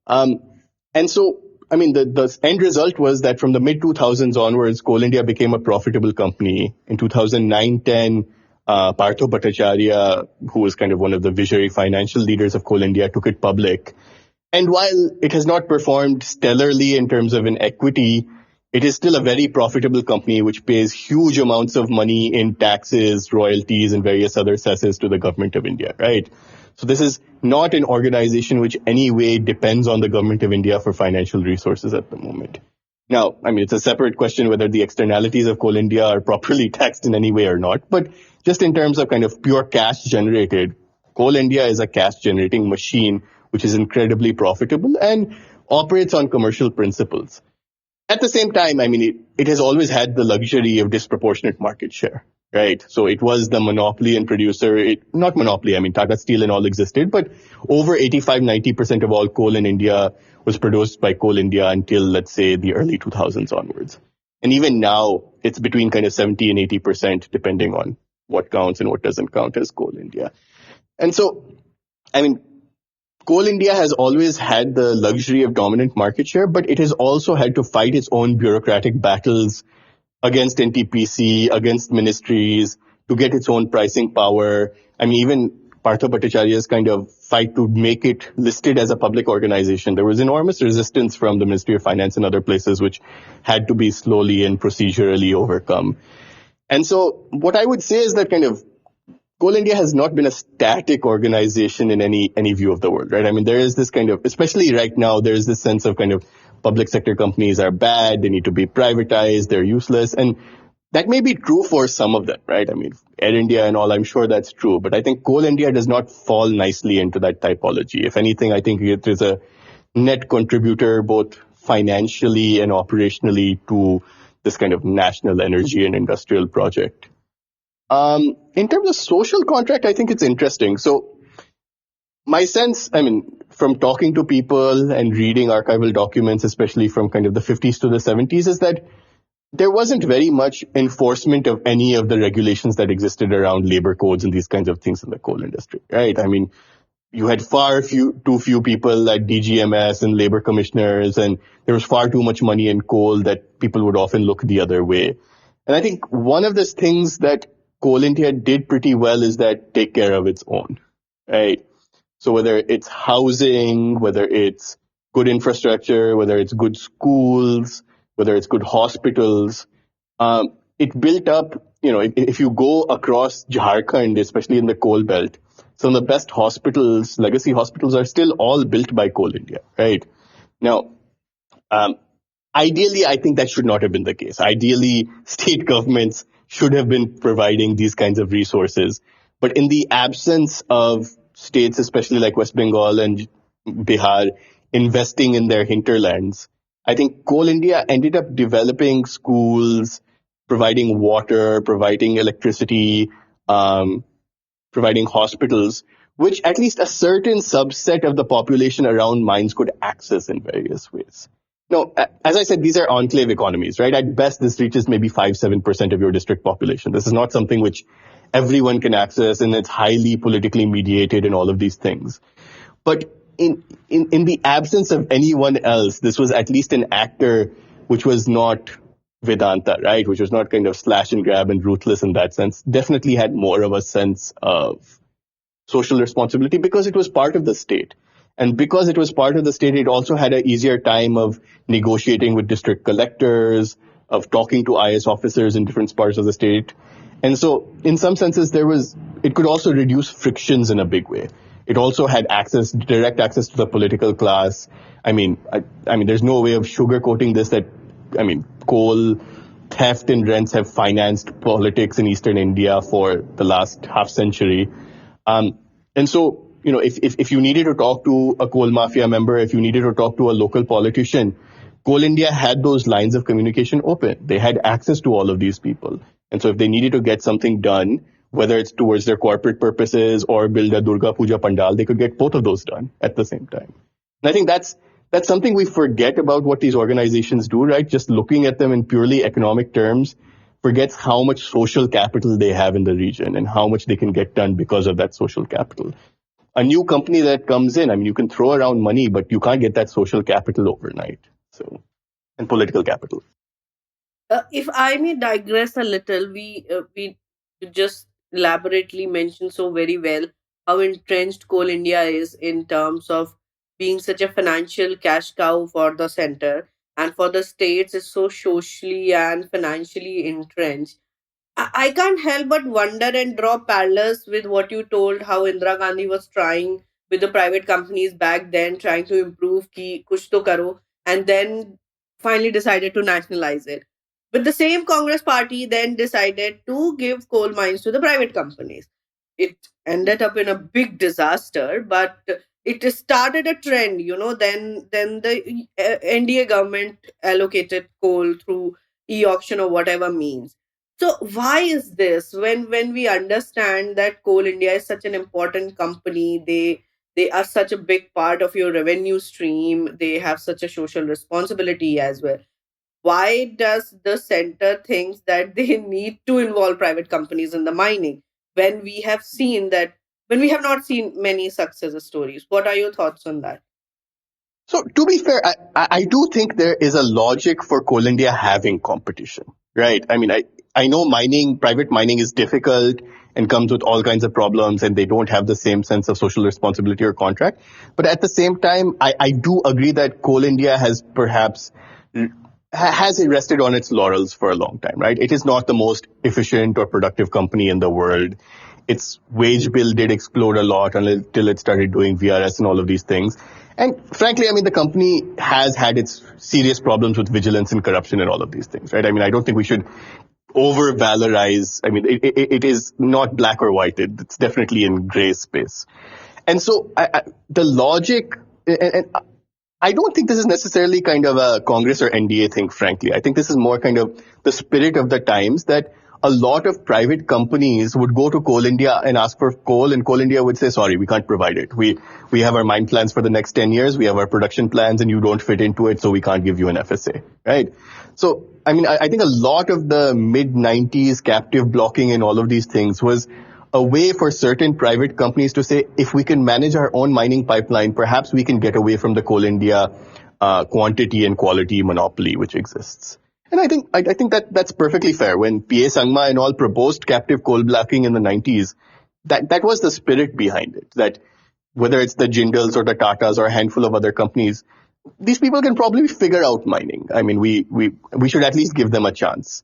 And so, I mean, the end result was that from the mid-2000s onwards, Coal India became a profitable company. In 2009-10, Partho Bhattacharya, who was kind of one of the visionary financial leaders of Coal India, took it public. And while it has not performed stellarly in terms of an equity, it is still a very profitable company which pays huge amounts of money in taxes, royalties, and various other cesses to the government of India, right? So this is not an organization which any way depends on the government of India for financial resources at the moment. Now, I mean, it's a separate question whether the externalities of Coal India are properly taxed in any way or not. But just in terms of kind of pure cash generated, Coal India is a cash generating machine which is incredibly profitable and operates on commercial principles. At the same time, I mean, it has always had the luxury of disproportionate market share, right? So it was the monopoly and producer, not monopoly, I mean, Tata Steel and all existed, but over 85-90% of all coal in India was produced by Coal India until, let's say, the early 2000s onwards. And even now, it's between kind of 70 and 80%, depending on what counts and what doesn't count as Coal India. And so, I mean, Coal India has always had the luxury of dominant market share, but it has also had to fight its own bureaucratic battles against NTPC, against ministries, to get its own pricing power. I mean, even Partho Bhattacharya's kind of fight to make it listed as a public organization. There was enormous resistance from the Ministry of Finance and other places, which had to be slowly and procedurally overcome. And so what I would say is that kind of Coal India has not been a static organization in any view of the world, right? I mean, there is this kind of, especially right now, there is this sense of kind of public sector companies are bad, they need to be privatized, they're useless. And that may be true for some of them, right? I mean, Air India and all, I'm sure that's true. But I think Coal India does not fall nicely into that typology. If anything, I think it is a net contributor both financially and operationally to this kind of national energy and industrial project. In terms of social contract, I think it's interesting. So my sense, I mean, from talking to people and reading archival documents, especially from kind of the 50s to the 70s, is that there wasn't very much enforcement of any of the regulations that existed around labor codes and these kinds of things in the coal industry, right? I mean, you had too few people at DGMS and labor commissioners, and there was far too much money in coal that people would often look the other way. And I think one of the things that Coal India did pretty well is that take care of its own, right? So whether it's housing, whether it's good infrastructure, whether it's good schools, whether it's good hospitals, it built up, you know, if you go across Jharkhand, especially in the coal belt, some of the best hospitals, legacy hospitals, are still all built by Coal India, right? Now, ideally, I think that should not have been the case. Ideally, state governments should have been providing these kinds of resources. But in the absence of states, especially like West Bengal and Bihar, investing in their hinterlands, I think Coal India ended up developing schools, providing water, providing electricity, providing hospitals, which at least a certain subset of the population around mines could access in various ways. No, as I said, these are enclave economies, right? At best, this reaches maybe 5-7% of your district population. This is not something which everyone can access, and it's highly politically mediated and all of these things. But in the absence of anyone else, this was at least an actor which was not Vedanta, right? Which was not kind of slash and grab and ruthless in that sense. Definitely had more of a sense of social responsibility because it was part of the state. And because it was part of the state, it also had an easier time of negotiating with district collectors, of talking to IS officers in different parts of the state. And so in some senses, it could also reduce frictions in a big way. It also had direct access to the political class. I mean, there's no way of sugarcoating this. Coal theft and rents have financed politics in Eastern India for the last half century. And so, if you needed to talk to a coal mafia member, if you needed to talk to a local politician, Coal India had those lines of communication open. They had access to all of these people. And so if they needed to get something done, whether it's towards their corporate purposes or build a Durga Puja Pandal, they could get both of those done at the same time. And I think that's something we forget about what these organizations do, right? Just looking at them in purely economic terms forgets how much social capital they have in the region and how much they can get done because of that social capital. A new company that comes in, you can throw around money, but you can't get that social capital overnight. So, and political capital. If I may digress a little, we just elaborately mentioned so very well how entrenched Coal India is in terms of being such a financial cash cow for the center, and for the states is so socially and financially entrenched. I can't help but wonder and draw parallels with what you told, how Indira Gandhi was trying with the private companies back then, trying to improve ki kuch to karo, and then finally decided to nationalize it. But the same Congress party then decided to give coal mines to the private companies. It ended up in a big disaster, but it started a trend. Then the NDA government allocated coal through e-auction or whatever means. So why is this? When we understand that Coal India is such an important company, they are such a big part of your revenue stream, they have such a social responsibility as well. Why does the center thinks that they need to involve private companies in the mining when we have seen that when we have not seen many success stories? What are your thoughts on that? So to be fair, I do think there is a logic for Coal India having competition, right? I know private mining is difficult and comes with all kinds of problems and they don't have the same sense of social responsibility or contract. But at the same time, I do agree that Coal India has perhaps has rested on its laurels for a long time, right? It is not the most efficient or productive company in the world. Its wage bill did explode a lot until it started doing VRS and all of these things. And frankly, the company has had its serious problems with vigilance and corruption and all of these things, right? I don't think we should over valorize. It is not black or white. It's definitely in gray space. And so the logic, and I don't think this is necessarily kind of a Congress or NDA thing, frankly. I think this is more kind of the spirit of the times that a lot of private companies would go to Coal India and ask for coal, and Coal India would say, sorry, we can't provide it. We have our mine plans for the next 10 years. We have our production plans and you don't fit into it, so we can't give you an FSA, right? So, I think a lot of the mid-90s captive blocking and all of these things was a way for certain private companies to say, if we can manage our own mining pipeline, perhaps we can get away from the Coal India quantity and quality monopoly which exists. And I think that's perfectly fair. When P.A. Sangma and all proposed captive coal blocking in the 90s, that was the spirit behind it. That whether it's the Jindals or the Tatas or a handful of other companies, these people can probably figure out mining. We should at least give them a chance.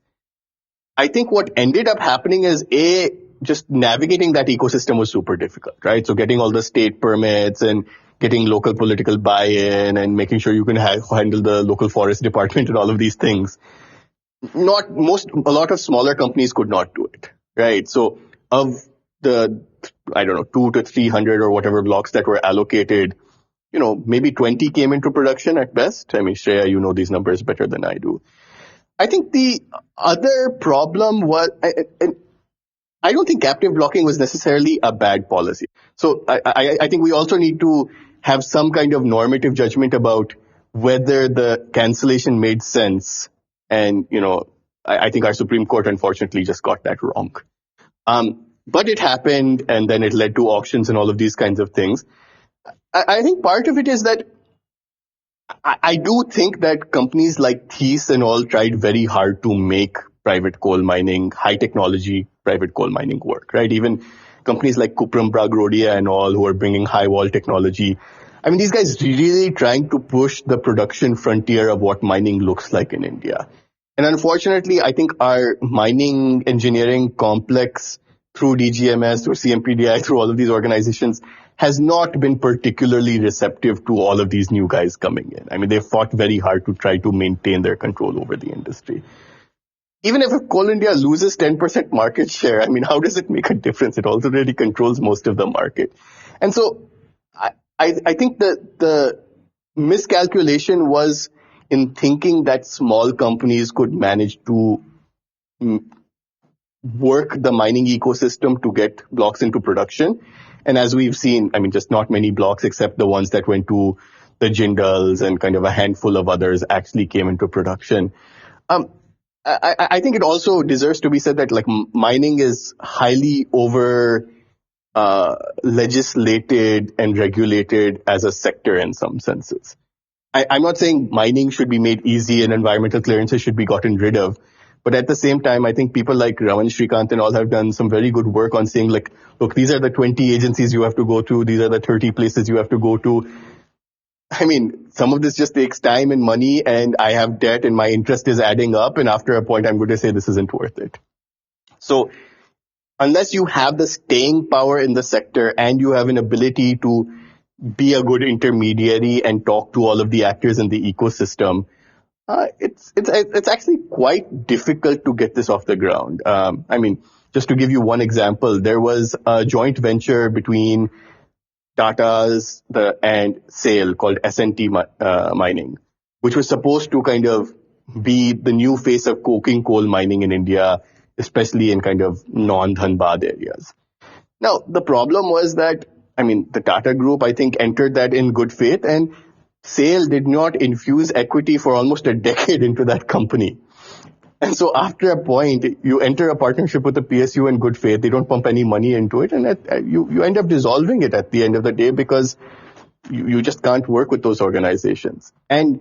I think what ended up happening is just navigating that ecosystem was super difficult, right? So getting all the state permits and getting local political buy-in and making sure you can handle the local forest department and all of these things. A lot of smaller companies could not do it, right? So of the, 2 to 300 or whatever blocks that were allocated, maybe 20 came into production at best. Shreya, you know these numbers better than I do. I think the other problem was, I don't think captive blocking was necessarily a bad policy. So I think we also need to have some kind of normative judgment about whether the cancellation made sense. And, I think our Supreme Court unfortunately just got that wrong. But it happened, and then it led to auctions and all of these kinds of things. I think part of it is that I do think that companies like Thies and all tried very hard to make private coal mining, high technology private coal mining work, right? Even companies like Cuprum Bragrodia and all who are bringing high wall technology. These guys really trying to push the production frontier of what mining looks like in India. And unfortunately, I think our mining engineering complex through DGMS, through CMPDI, through all of these organizations has not been particularly receptive to all of these new guys coming in. I mean, they fought very hard to try to maintain their control over the industry. Even if Coal India loses 10% market share, I mean, how does it make a difference? It already controls most of the market. And so I think the miscalculation was in thinking that small companies could manage to work the mining ecosystem to get blocks into production. And as we've seen, I mean, just not many blocks except the ones that went to the Jindals and kind of a handful of others actually came into production. I think it also deserves to be said that like mining is highly over legislated and regulated as a sector in some senses. I'm not saying mining should be made easy and environmental clearances should be gotten rid of. But at the same time, I think people like Raman Shrikant and all have done some very good work on saying, like, look, these are the 20 agencies you have to go to. These are the 30 places you have to go to. I mean, some of this just takes time and money, and I have debt and my interest is adding up. And after a point, I'm going to say this isn't worth it. So unless you have the staying power in the sector and you have an ability to be a good intermediary and talk to all of the actors in the ecosystem, it's actually quite difficult to get this off the ground. I mean, just to give you one example, there was a joint venture between Tata's and SAIL called S&T Mining, which was supposed to kind of be the new face of coking coal mining in India, especially in kind of non-Dhanbad areas. Now, the problem was that, I mean, the Tata Group, I think, entered that in good faith, and SAIL did not infuse equity for almost a decade into that company. And so after a point, you enter a partnership with the PSU in good faith, they don't pump any money into it, and you end up dissolving it at the end of the day because you just can't work with those organizations. And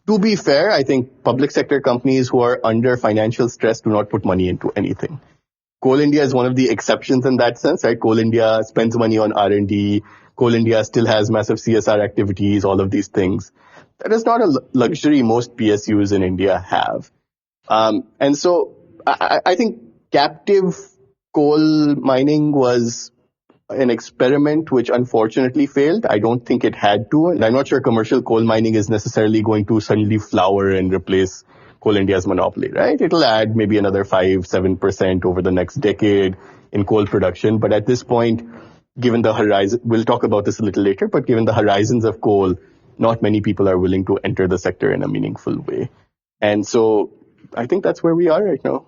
to be fair, I think public sector companies who are under financial stress do not put money into anything. Coal India is one of the exceptions in that sense, right? Coal India spends money on R&D. Coal India still has massive CSR activities, all of these things. That is not a luxury most PSUs in India have. And so I think captive coal mining was an experiment which unfortunately failed. I don't think it had to. And I'm not sure commercial coal mining is necessarily going to suddenly flower and replace Coal India's monopoly, right? It'll add maybe another 5-7% over the next decade in coal production. But at this point, given the horizon, we'll talk about this a little later, but given the horizons of coal, not many people are willing to enter the sector in a meaningful way. And so I think that's where we are right now.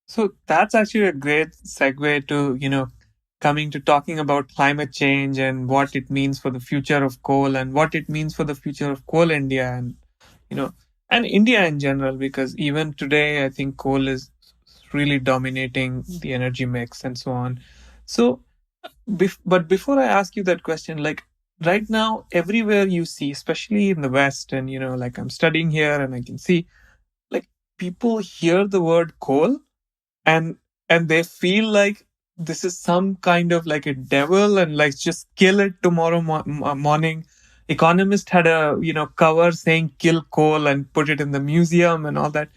So that's actually a great segue to, coming to talking about climate change and what it means for the future of coal and what it means for the future of Coal India and India in general, because even today, I think coal is really dominating the energy mix and so on. So, but before I ask you that question, like right now, everywhere you see, especially in the West, and, like I'm studying here and I can see, like people hear the word coal and they feel like this is some kind of like a devil and like just kill it tomorrow morning. Economist had a cover saying kill coal and put it in the museum and all that.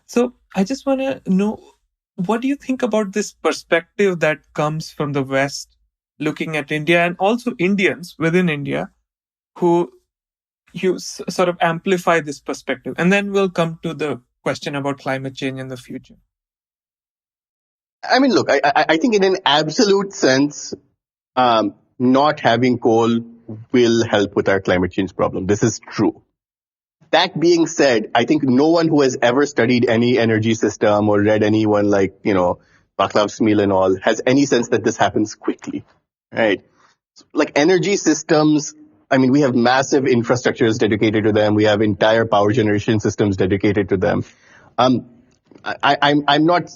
So I just want to know, what do you think about this perspective that comes from the West looking at India, and also Indians within India who sort of amplify this perspective? And then we'll come to the question about climate change in the future. I mean, look, I think in an absolute sense, not having coal will help with our climate change problem. This is true. That being said, I think no one who has ever studied any energy system or read anyone like, Vaclav Smil and all has any sense that this happens quickly, right? Like energy systems, I mean, we have massive infrastructures dedicated to them. We have entire power generation systems dedicated to them. I'm not,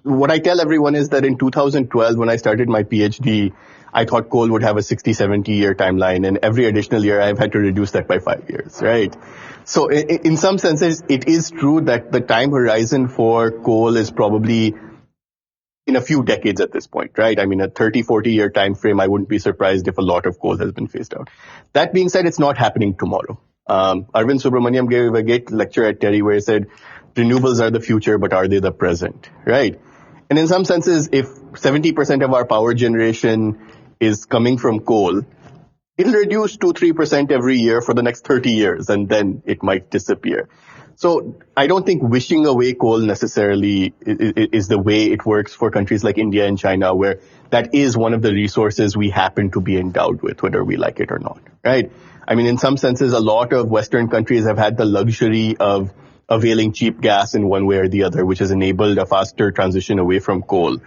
what I tell everyone is that in 2012, when I started my PhD, I thought coal would have a 60, 70 year timeline, and every additional year I've had to reduce that by 5 years, right? So in some senses, it is true that the time horizon for coal is probably in a few decades at this point, right? I mean, a 30, 40 year time frame, I wouldn't be surprised if a lot of coal has been phased out. That being said, it's not happening tomorrow. Arvind Subramaniam gave a great lecture at Terry where he said, renewables are the future, but are they the present, right? And in some senses, if 70% of our power generation is coming from coal, it'll reduce 2-3% every year for the next 30 years, and then it might disappear. So I don't think wishing away coal necessarily is the way it works for countries like India and China, where that is one of the resources we happen to be endowed with, whether we like it or not, right? I mean, in some senses, a lot of Western countries have had the luxury of availing cheap gas in one way or the other, which has enabled a faster transition away from coal.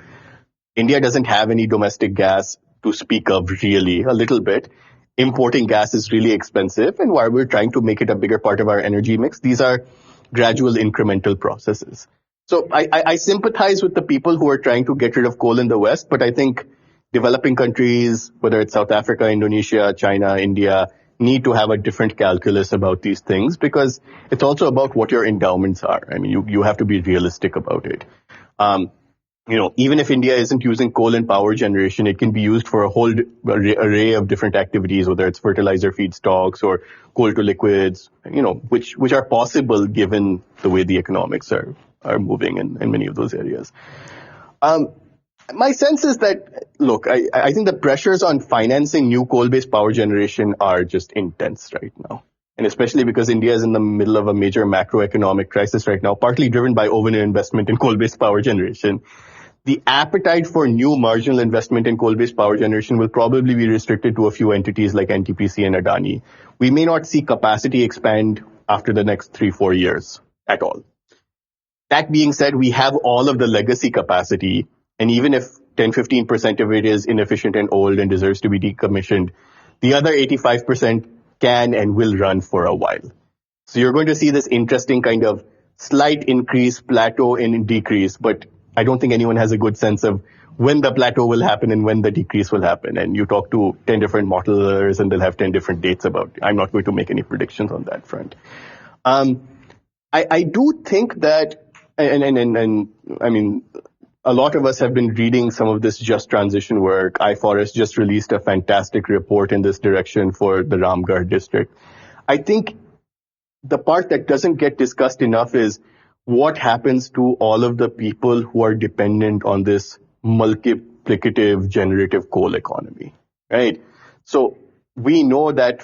India doesn't have any domestic gas to speak of, really, a little bit. Importing gas is really expensive, and while we're trying to make it a bigger part of our energy mix, these are gradual incremental processes. So I sympathize with the people who are trying to get rid of coal in the West, but I think developing countries, whether it's South Africa, Indonesia, China, India, need to have a different calculus about these things, because it's also about what your endowments are. I mean, you have to be realistic about it. Even if India isn't using coal in power generation, it can be used for a whole array of different activities, whether it's fertilizer feedstocks or coal to liquids, which are possible given the way the economics are moving in many of those areas. My sense is that, look, I think the pressures on financing new coal-based power generation are just intense right now. And especially because India is in the middle of a major macroeconomic crisis right now, partly driven by overinvestment in coal-based power generation. The appetite for new marginal investment in coal-based power generation will probably be restricted to a few entities like NTPC and Adani. We may not see capacity expand after the next 3-4 years at all. That being said, we have all of the legacy capacity, and even if 10-15% of it is inefficient and old and deserves to be decommissioned, the other 85% can and will run for a while. So you're going to see this interesting kind of slight increase, plateau, and decrease, but I don't think anyone has a good sense of when the plateau will happen and when the decrease will happen. And you talk to 10 different modelers and they'll have 10 different dates about it. I'm not going to make any predictions on that front. I do think that, and I mean, a lot of us have been reading some of this just transition work. iForest just released a fantastic report in this direction for the Ramgarh district. I think the part that doesn't get discussed enough is what happens to all of the people who are dependent on this multiplicative generative coal economy, right? So we know that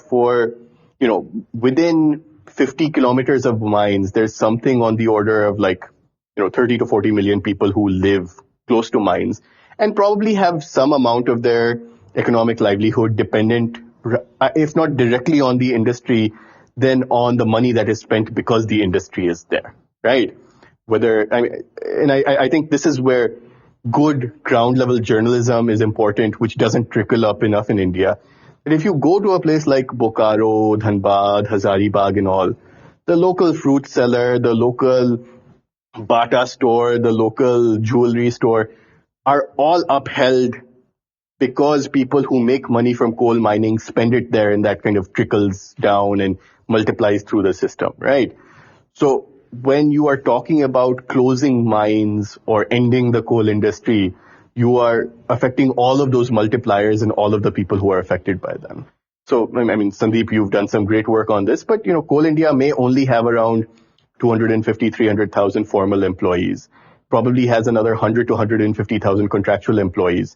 within 50 kilometers of mines, there's something on the order of 30 to 40 million people who live close to mines and probably have some amount of their economic livelihood dependent, if not directly on the industry, then on the money that is spent because the industry is there. Right. I think this is where good ground level journalism is important, which doesn't trickle up enough in India. And if you go to a place like Bokaro, Dhanbad, Hazaribagh and all, the local fruit seller, the local Bata store, the local jewelry store are all upheld because people who make money from coal mining spend it there, and that kind of trickles down and multiplies through the system, right? So when you are talking about closing mines or ending the coal industry, you are affecting all of those multipliers and all of the people who are affected by them. So, I mean, Sandeep, you've done some great work on this, but, Coal India may only have around 250, 300,000 formal employees, probably has another 100 to 150,000 contractual employees.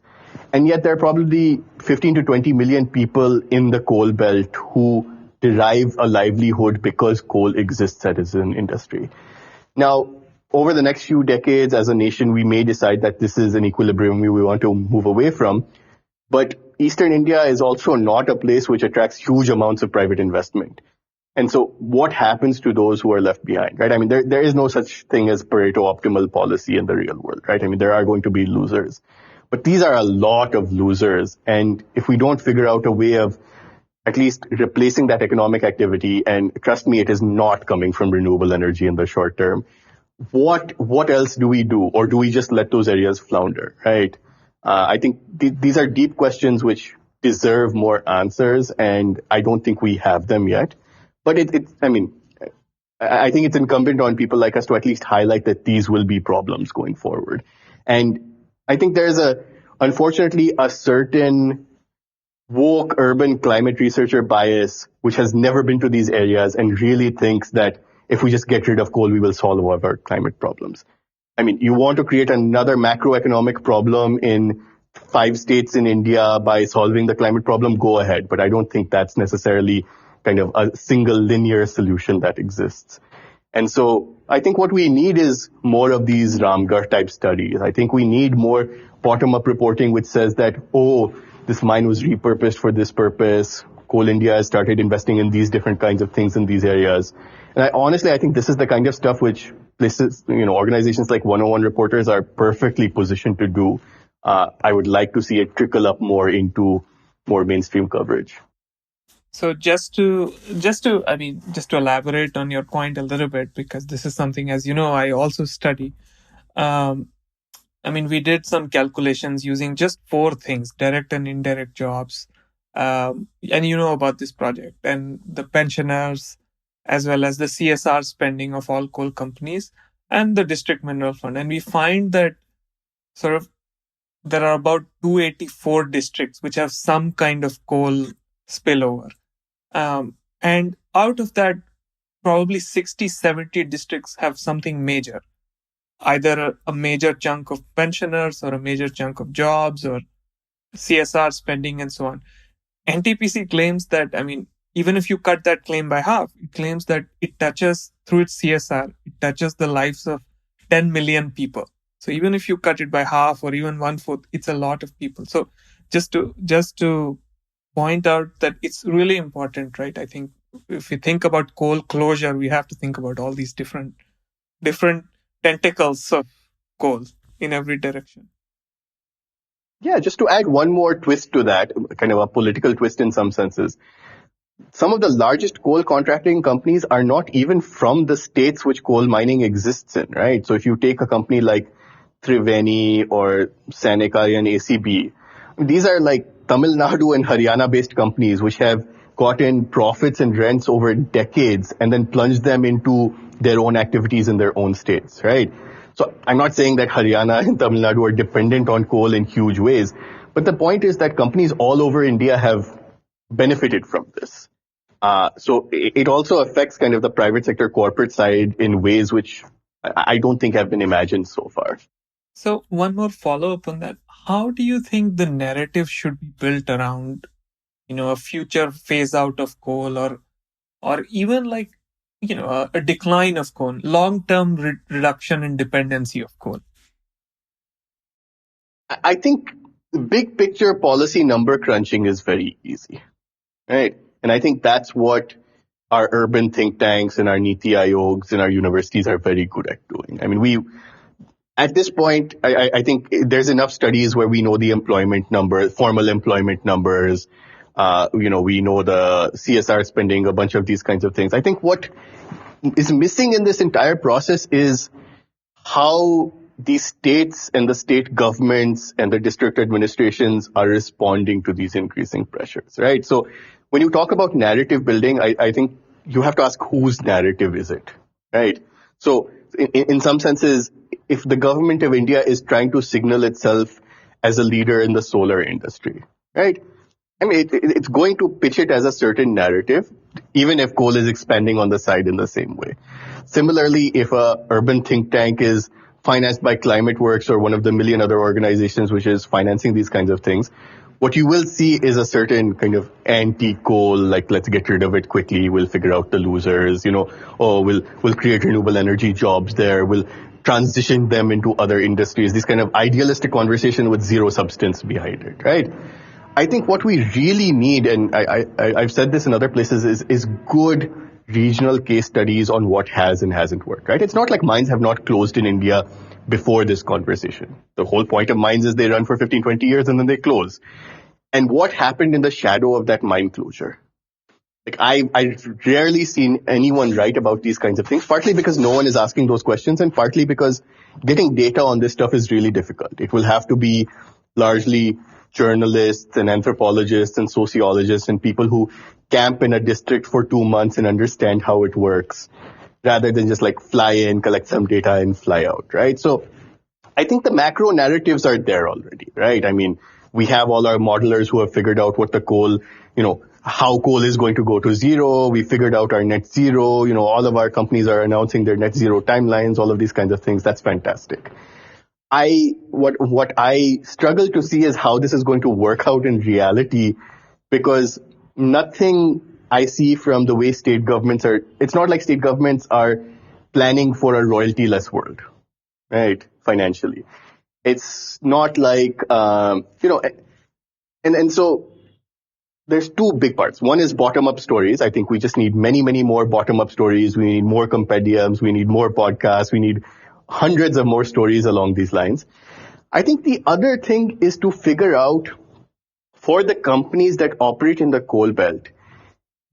And yet there are probably 15 to 20 million people in the coal belt who derive a livelihood because coal exists as an industry. Now, over the next few decades, as a nation, we may decide that this is an equilibrium we want to move away from. But Eastern India is also not a place which attracts huge amounts of private investment. And so what happens to those who are left behind, right? I mean, there is no such thing as Pareto optimal policy in the real world, right? I mean, there are going to be losers. But these are a lot of losers. And if we don't figure out a way of at least replacing that economic activity, and trust me, it is not coming from renewable energy in the short term, what else do we do? Or do we just let those areas flounder, right? I think these are deep questions which deserve more answers, and I don't think we have them yet. But I think it's incumbent on people like us to at least highlight that these will be problems going forward. And I think there's unfortunately, a certain woke urban climate researcher bias, which has never been to these areas and really thinks that if we just get rid of coal, we will solve all of our climate problems. I mean, you want to create another macroeconomic problem in five states in India by solving the climate problem, go ahead. But I don't think that's necessarily kind of a single linear solution that exists. And so I think what we need is more of these Ramgarh type studies. I think we need more bottom up reporting which says that, oh, this mine was repurposed for this purpose. Coal India has started investing in these different kinds of things in these areas. And honestly, I think this is the kind of stuff which places, organizations like 101 Reporters are perfectly positioned to do. I would like to see it trickle up more into more mainstream coverage. So just to elaborate on your point a little bit, because this is something, as you know, I also study. Um, we did some calculations using just four things: direct and indirect jobs, and you know about this project, and the pensioners, as well as the CSR spending of all coal companies, and the district mineral fund. And we find that sort of there are about 284 districts which have some kind of coal spillover. And out of that, probably 60, 70 districts have something major, either a major chunk of pensioners or a major chunk of jobs or CSR spending and so on. NTPC claims that, even if you cut that claim by half, it claims that it touches, through its CSR, it touches the lives of 10 million people. So even if you cut it by half or even one fourth, it's a lot of people. So just to point out that it's really important, right? I think if we think about coal closure, we have to think about all these different tentacles of coal in every direction. Yeah, just to add one more twist to that, kind of a political twist in some senses. Some of the largest coal contracting companies are not even from the states which coal mining exists in, right? So if you take a company like Triveni or Seneca and ACB, these are like Tamil Nadu and Haryana based companies which have gotten profits and rents over decades and then plunged them into their own activities in their own states, right? So I'm not saying that Haryana and Tamil Nadu are dependent on coal in huge ways, but the point is that companies all over India have benefited from this. So it also affects kind of the private sector corporate side in ways which I don't think have been imagined so far. So one more follow up on that. How do you think the narrative should be built around, a future phase out of coal or even like, a decline of coal, long-term reduction in dependency of coal? I think big picture policy number crunching is very easy, right? And I think that's what our urban think tanks and our Niti Ayogs and our universities are very good at doing. At this point, I think there's enough studies where we know the employment number, formal employment numbers. We know the CSR spending, a bunch of these kinds of things. I think what is missing in this entire process is how the states and the state governments and the district administrations are responding to these increasing pressures, right? So when you talk about narrative building, I think you have to ask whose narrative is it, right? So in some senses, if the government of India is trying to signal itself as a leader in the solar industry, right? It's going to pitch it as a certain narrative, even if coal is expanding on the side in the same way. Similarly, if a urban think tank is financed by ClimateWorks or one of the million other organizations which is financing these kinds of things, what you will see is a certain kind of anti-coal, like let's get rid of it quickly, we'll figure out the losers, we'll create renewable energy jobs there, we'll transition them into other industries, this kind of idealistic conversation with zero substance behind it, right? I think what we really need, and I've said this in other places, is good regional case studies on what has and hasn't worked, right? It's not like mines have not closed in India before this conversation. The whole point of mines is they run for 15, 20 years and then they close. And what happened in the shadow of that mine closure? Like I've rarely seen anyone write about these kinds of things, partly because no one is asking those questions and partly because getting data on this stuff is really difficult. It will have to be largely journalists and anthropologists and sociologists and people who camp in a district for 2 months and understand how it works rather than just like fly in, collect some data and fly out, right? So I think the macro narratives are there already, right? We have all our modelers who have figured out what the coal, how coal is going to go to zero. We figured out our net zero. All of our companies are announcing their net zero timelines, all of these kinds of things. That's fantastic. what I struggle to see is how this is going to work out in reality, because nothing I see from the way state governments are. It's not like state governments are planning for a royalty-less world, right? Financially, it's not like and so there's two big parts. One is bottom-up stories. I think we just need many, many more bottom-up stories. We need more compendiums. We need more podcasts. We need hundreds of more stories along these lines. I think the other thing is to figure out, for the companies that operate in the coal belt,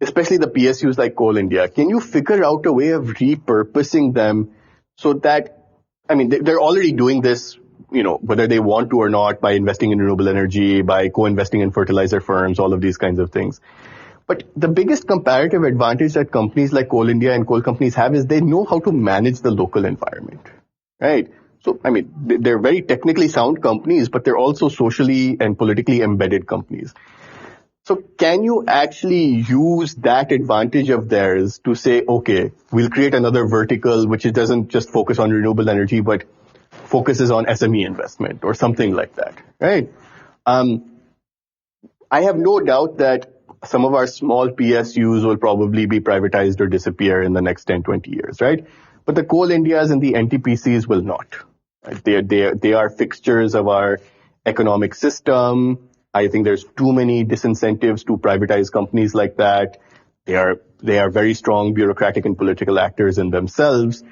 especially the PSUs like Coal India, can you figure out a way of repurposing them so that, I mean, they're already doing this, whether they want to or not, by investing in renewable energy, by co-investing in fertilizer firms, all of these kinds of things. But the biggest comparative advantage that companies like Coal India and coal companies have is they know how to manage the local environment, right? So, I mean, they're very technically sound companies, but they're also socially and politically embedded companies. So can you actually use that advantage of theirs to say, okay, we'll create another vertical which it doesn't just focus on renewable energy, but focuses on SME investment or something like that, right? I have no doubt that some of our small PSUs will probably be privatized or disappear in the next 10, 20 years, right? But the Coal Indias and the NTPCs will not. Right? They are fixtures of our economic system. I think there's too many disincentives to privatize companies like that. They are very strong bureaucratic and political actors in themselves.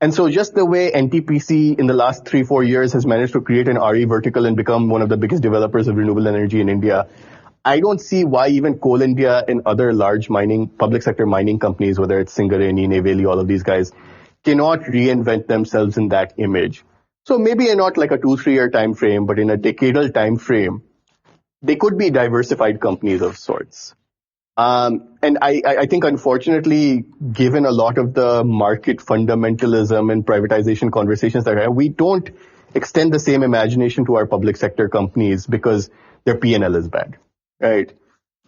And so just the way NTPC in the last 3-4 years has managed to create an RE vertical and become one of the biggest developers of renewable energy in India, I don't see why even Coal India and other large public sector mining companies, whether it's Singareni, Neyveli, all of these guys, cannot reinvent themselves in that image. So maybe not like a 2-3 year time frame, but in a decadal time frame, they could be diversified companies of sorts. And I think, unfortunately, given a lot of the market fundamentalism and privatization conversations that we don't extend the same imagination to our public sector companies because their P&L is bad, right?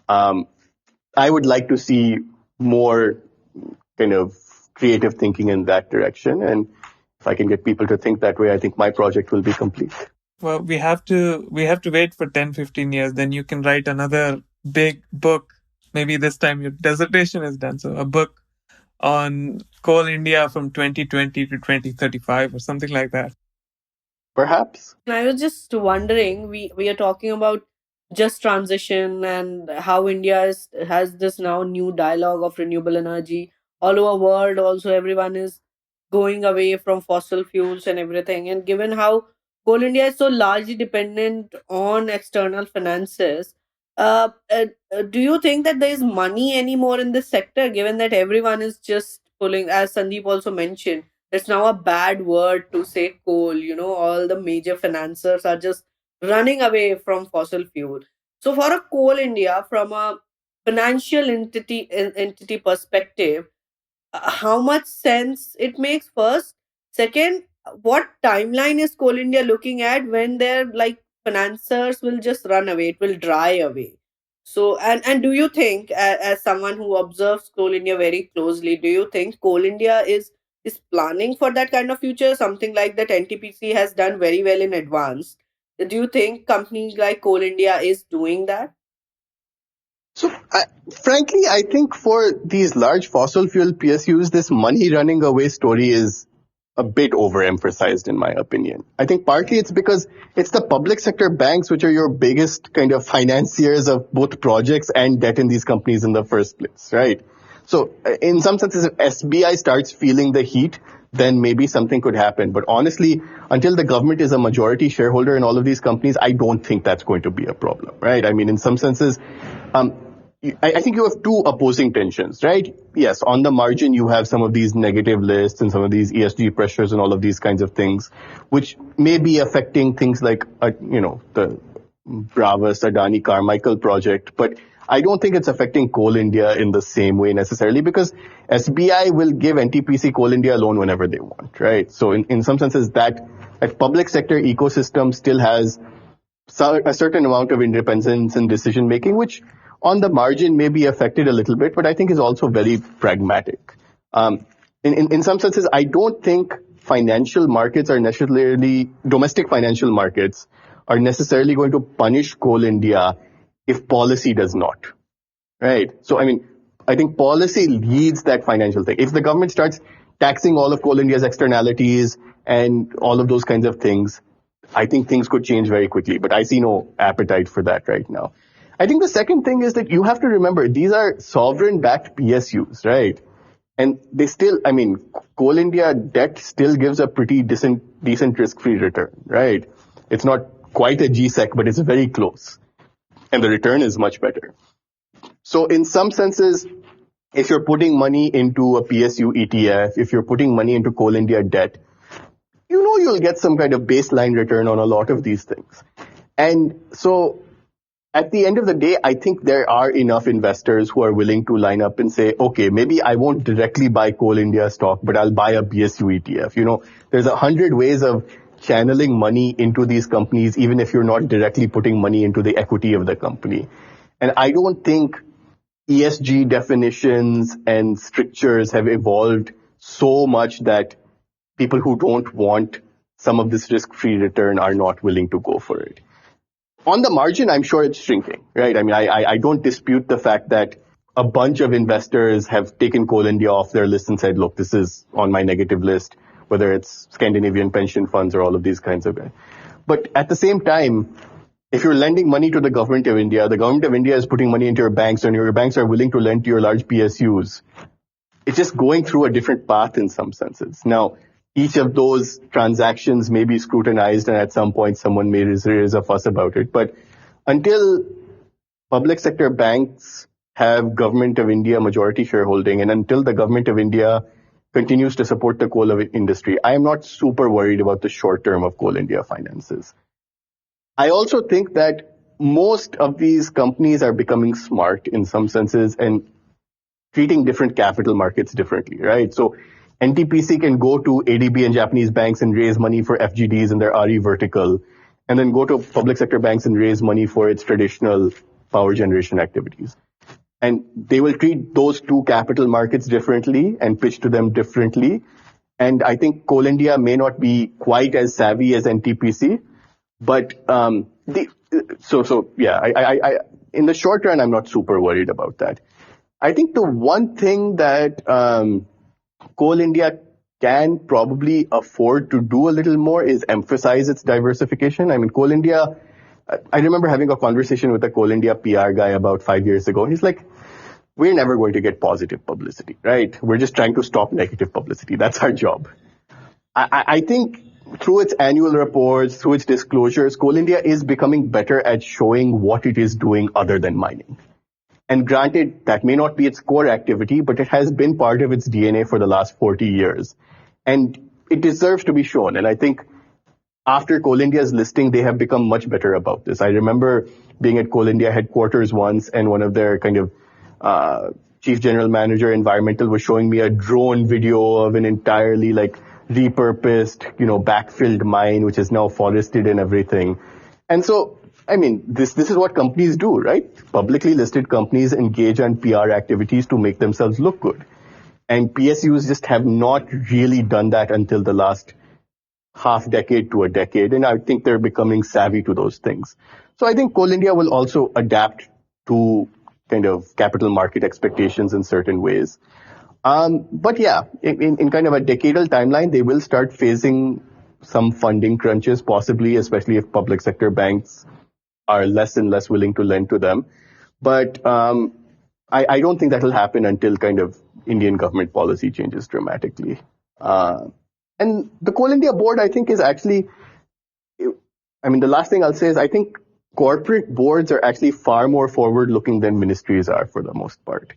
I would like to see more kind of creative thinking in that direction. And if I can get people to think that way, I think my project will be complete. Well, we have to wait for 10-15 years, then you can write another big book. Maybe this time your dissertation is done, so a book on Coal India from 2020 to 2035 or something like that. Perhaps. I was just wondering, we are talking about just transition and how has this now new dialogue of renewable energy all over world. Also, everyone is going away from fossil fuels and everything. And given how Coal India is so largely dependent on external finances, do you think that there is money anymore in this sector? Given that everyone is just pulling, as Sandeep also mentioned, it's now a bad word to say coal. All the major financiers are just running away from fossil fuel. So for a Coal India, from a financial entity perspective, how much sense it makes? First, second, what timeline is Coal India looking at when their like financiers will just run away? It will dry away. So, and do you think, as someone who observes Coal India very closely, do you think Coal India is planning for that kind of future, something like that NTPC has done very well in advance? Do you think companies like Coal India is doing that? So, frankly, I think for these large fossil fuel PSUs, this money running away story is a bit overemphasized, in my opinion. I think partly it's because it's the public sector banks which are your biggest kind of financiers of both projects and debt in these companies in the first place, right? So, in some senses, if SBI starts feeling the heat, then maybe something could happen. But honestly, until the government is a majority shareholder in all of these companies, I don't think that's going to be a problem, right? I mean, in some senses, I think you have two opposing tensions, right? Yes, on the margin, you have some of these negative lists and some of these ESG pressures and all of these kinds of things, which may be affecting things like, the Bravas Adani Carmichael project. But I don't think it's affecting Coal India in the same way necessarily, because SBI will give NTPC Coal India a loan whenever they want, right? So in some senses, that public sector ecosystem still has a certain amount of independence in decision making, which on the margin may be affected a little bit, but I think is also very pragmatic. In some senses, I don't think financial markets are necessarily, domestic financial markets are necessarily going to punish Coal India if policy does not. Right. So, I think policy leads that financial thing. If the government starts taxing all of Coal India's externalities and all of those kinds of things, I think things could change very quickly. But I see no appetite for that right now. I think the second thing is that you have to remember these are sovereign-backed PSUs, right? And they still, Coal India debt still gives a pretty decent risk-free return, right? It's not quite a GSEC, but it's very close. And the return is much better. So in some senses, if you're putting money into a PSU ETF, if you're putting money into Coal India debt, you'll get some kind of baseline return on a lot of these things. And so at the end of the day, I think there are enough investors who are willing to line up and say, okay, maybe I won't directly buy Coal India stock, but I'll buy a PSU ETF. There's 100 ways of channeling money into these companies, even if you're not directly putting money into the equity of the company. And I don't think ESG definitions and strictures have evolved so much that people who don't want some of this risk-free return are not willing to go for it. On the margin, I'm sure it's shrinking, right? I don't dispute the fact that a bunch of investors have taken Coal India off their list and said, look, this is on my negative list, whether it's Scandinavian pension funds or all of these kinds of. But at the same time, if you're lending money to the government of India, the government of India is putting money into your banks and your banks are willing to lend to your large PSUs. It's just going through a different path in some senses. Now, each of those transactions may be scrutinized and at some point someone may raise a fuss about it. But until public sector banks have government of India majority shareholding and until the government of India continues to support the coal industry, I am not super worried about the short term of Coal India finances. I also think that most of these companies are becoming smart in some senses and treating different capital markets differently, right? So NTPC can go to ADB and Japanese banks and raise money for FGDs in their RE vertical, and then go to public sector banks and raise money for its traditional power generation activities. And they will treat those two capital markets differently and pitch to them differently. And I think Coal India may not be quite as savvy as NTPC, but in the short run, I'm not super worried about that. I think the one thing that Coal India can probably afford to do a little more is emphasize its diversification. Coal India, I remember having a conversation with a Coal India PR guy about 5 years ago. He's like, we're never going to get positive publicity, right? We're just trying to stop negative publicity. That's our job. I think through its annual reports, through its disclosures, Coal India is becoming better at showing what it is doing other than mining. And granted, that may not be its core activity, but it has been part of its DNA for the last 40 years. And it deserves to be shown. And I think after Coal India's listing, they have become much better about this. I remember being at Coal India headquarters once, and one of their kind of chief general manager environmental was showing me a drone video of an entirely repurposed, backfilled mine, which is now forested and everything. And so, this is what companies do, right? Publicly listed companies engage on PR activities to make themselves look good. And PSUs just have not really done that until the last half decade to a decade. And I think they're becoming savvy to those things. So I think Coal India will also adapt to kind of capital market expectations in certain ways. But yeah, in kind of a decadal timeline, they will start facing some funding crunches, possibly, especially if public sector banks are less and less willing to lend to them. But I don't think that will happen until kind of Indian government policy changes dramatically. And the Coal India board, I think, is actually, the last thing I'll say is I think corporate boards are actually far more forward-looking than ministries are for the most part.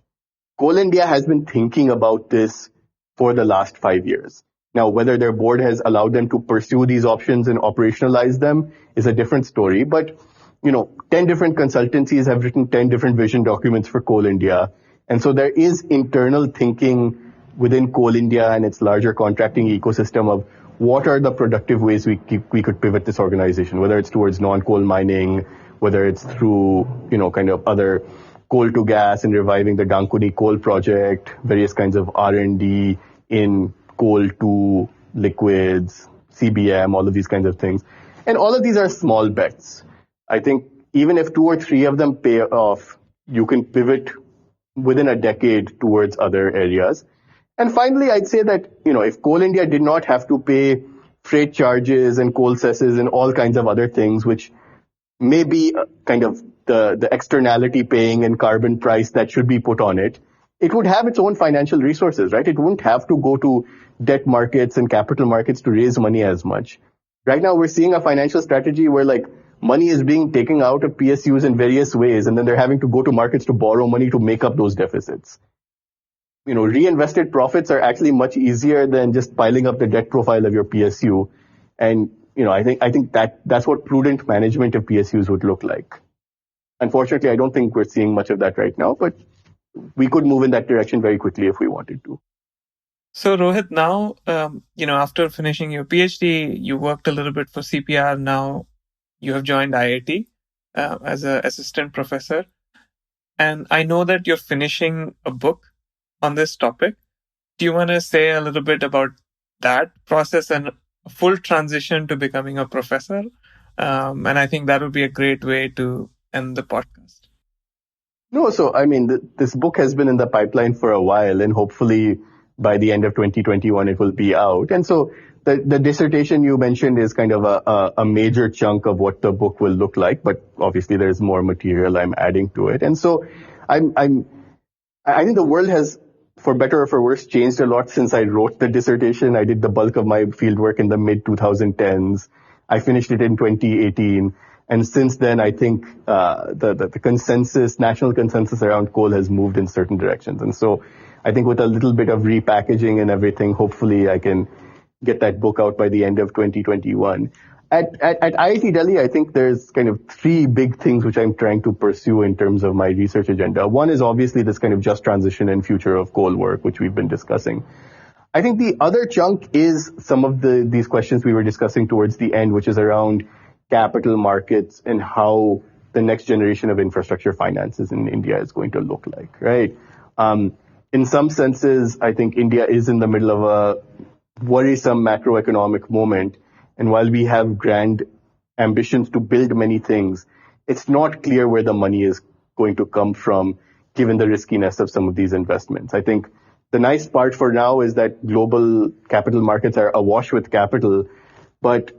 Coal India has been thinking about this for the last 5 years. Now, whether their board has allowed them to pursue these options and operationalize them is a different story. But, 10 different consultancies have written 10 different vision documents for Coal India. And so there is internal thinking within Coal India and its larger contracting ecosystem of what are the productive ways we could pivot this organization, whether it's towards non-coal mining, whether it's through, kind of other coal to gas and reviving the Dankuni coal project, various kinds of R&D in coal to liquids, CBM, all of these kinds of things. And all of these are small bets. I think even if two or three of them pay off, you can pivot within a decade towards other areas. And finally, I'd say that, if Coal India did not have to pay freight charges and coal cesses and all kinds of other things, which may be kind of the externality paying and carbon price that should be put on it, it would have its own financial resources, right? It wouldn't have to go to debt markets and capital markets to raise money as much. Right now, we're seeing a financial strategy where like money is being taken out of PSUs in various ways, and then they're having to go to markets to borrow money to make up those deficits. Reinvested profits are actually much easier than just piling up the debt profile of your PSU. And, I think that's what prudent management of PSUs would look like. Unfortunately, I don't think we're seeing much of that right now, but we could move in that direction very quickly if we wanted to. So Rohit, now, after finishing your PhD, you worked a little bit for CPR. Now you have joined IIT as an assistant professor. And I know that you're finishing a book on this topic. Do you want to say a little bit about that process and a full transition to becoming a professor? And I think that would be a great way to end the podcast. No, so I mean, this book has been in the pipeline for a while, and hopefully by the end of 2021 it will be out. And so the dissertation you mentioned is kind of a major chunk of what the book will look like, but obviously there's more material I'm adding to it. And so I think the world has, for better or for worse, changed a lot since I wrote the dissertation. I did the bulk of my fieldwork in the mid 2010s. I finished it in 2018. And since then, I think the national consensus around coal has moved in certain directions. And so I think with a little bit of repackaging and everything, hopefully I can get that book out by the end of 2021. At IIT Delhi, I think there's kind of three big things which I'm trying to pursue in terms of my research agenda. One is obviously this kind of just transition and future of coal work, which we've been discussing. I think the other chunk is some of these questions we were discussing towards the end, which is around capital markets and how the next generation of infrastructure finances in India is going to look like, right? In some senses, I think India is in the middle of a worrisome macroeconomic moment. And while we have grand ambitions to build many things, it's not clear where the money is going to come from, given the riskiness of some of these investments. I think the nice part for now is that global capital markets are awash with capital. But,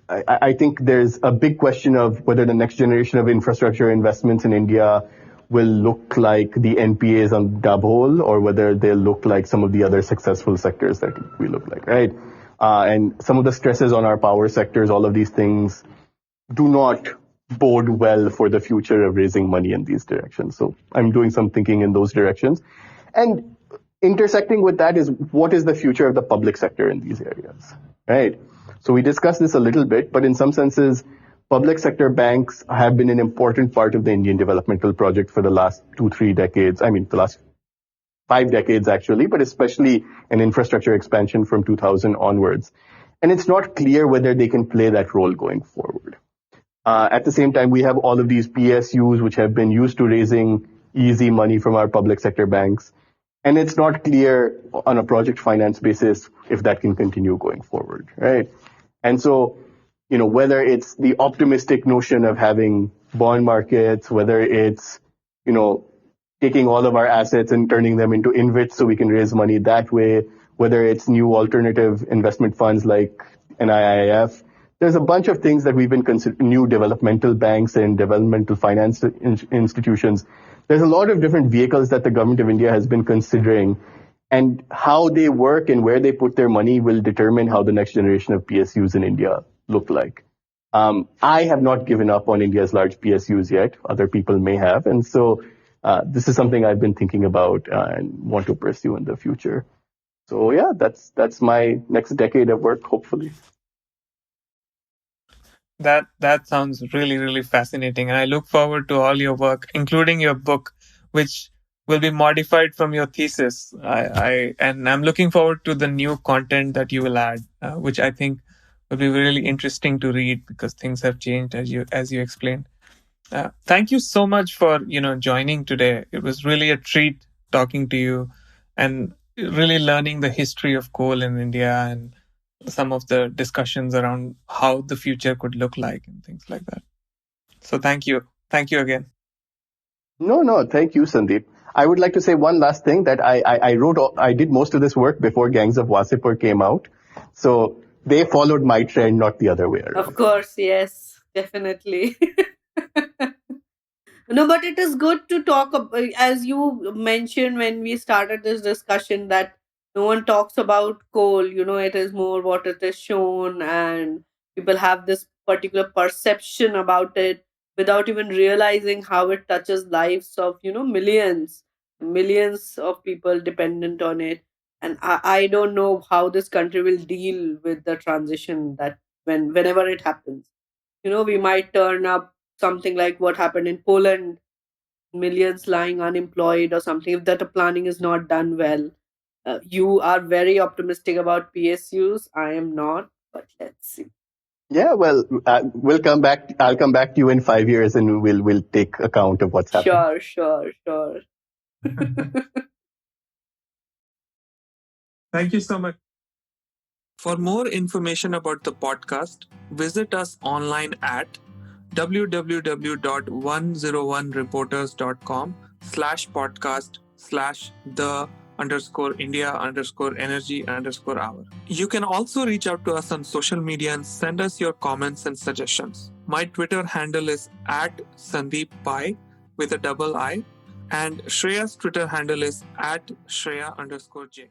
I think there's a big question of whether the next generation of infrastructure investments in India will look like the NPAs on Dabhol or whether they'll look like some of the other successful sectors that we look like, right? And some of the stresses on our power sectors, all of these things do not bode well for the future of raising money in these directions. So I'm doing some thinking in those directions. And intersecting with that is what is the future of the public sector in these areas, right? So we discussed this a little bit, but in some senses, public sector banks have been an important part of the Indian developmental project for the last 2-3 decades. I mean, the last 5 decades actually, but especially an infrastructure expansion from 2000 onwards. And it's not clear whether they can play that role going forward. At the same time, we have all of these PSUs which have been used to raising easy money from our public sector banks. And it's not clear on a project finance basis if that can continue going forward, right? And so, whether it's the optimistic notion of having bond markets, whether it's, taking all of our assets and turning them into InvITs so we can raise money that way, whether it's new alternative investment funds like NIIF, there's a bunch of things that we've been considering, new developmental banks and developmental finance institutions. There's a lot of different vehicles that the government of India has been considering, and how they work and where they put their money will determine how the next generation of PSUs in India look like. I have not given up on India's large PSUs yet. Other people may have. And so this is something I've been thinking about and want to pursue in the future. So yeah, that's my next decade of work, hopefully. That sounds really, really fascinating. And I look forward to all your work, including your book, which will be modified from your thesis. And I'm looking forward to the new content that you will add, which I think will be really interesting to read because things have changed as you explained. Thank you so much for joining today. It was really a treat talking to you and really learning the history of coal in India and some of the discussions around how the future could look like and things like that. So thank you. Thank you again. No, no, thank you, Sandeep. I would like to say one last thing that I did most of this work before Gangs of Wasseypur came out. So they followed my trend, not the other way Of around. course, yes, definitely. No, but it is good to talk as you mentioned when we started this discussion, that no one talks about coal. It is more what it is shown, and people have this particular perception about it without even realizing how it touches lives of, millions of people dependent on it. And I don't know how this country will deal with the transition, that whenever it happens. We might turn up something like what happened in Poland, millions lying unemployed or something, if that planning is not done well. You are very optimistic about PSUs. I am not, but let's see. Yeah, well, we'll come back. I'll come back to you in 5 years, and we'll take account of what's happened. Sure, sure, sure. Thank you so much. For more information about the podcast, visit us online at www.101reporters.com/podcast/the_India_energy_hour. You can also reach out to us on social media and send us your comments and suggestions. My Twitter handle is at Sandeep Pai with a double I, and Shreya's Twitter handle is at Shreya_J.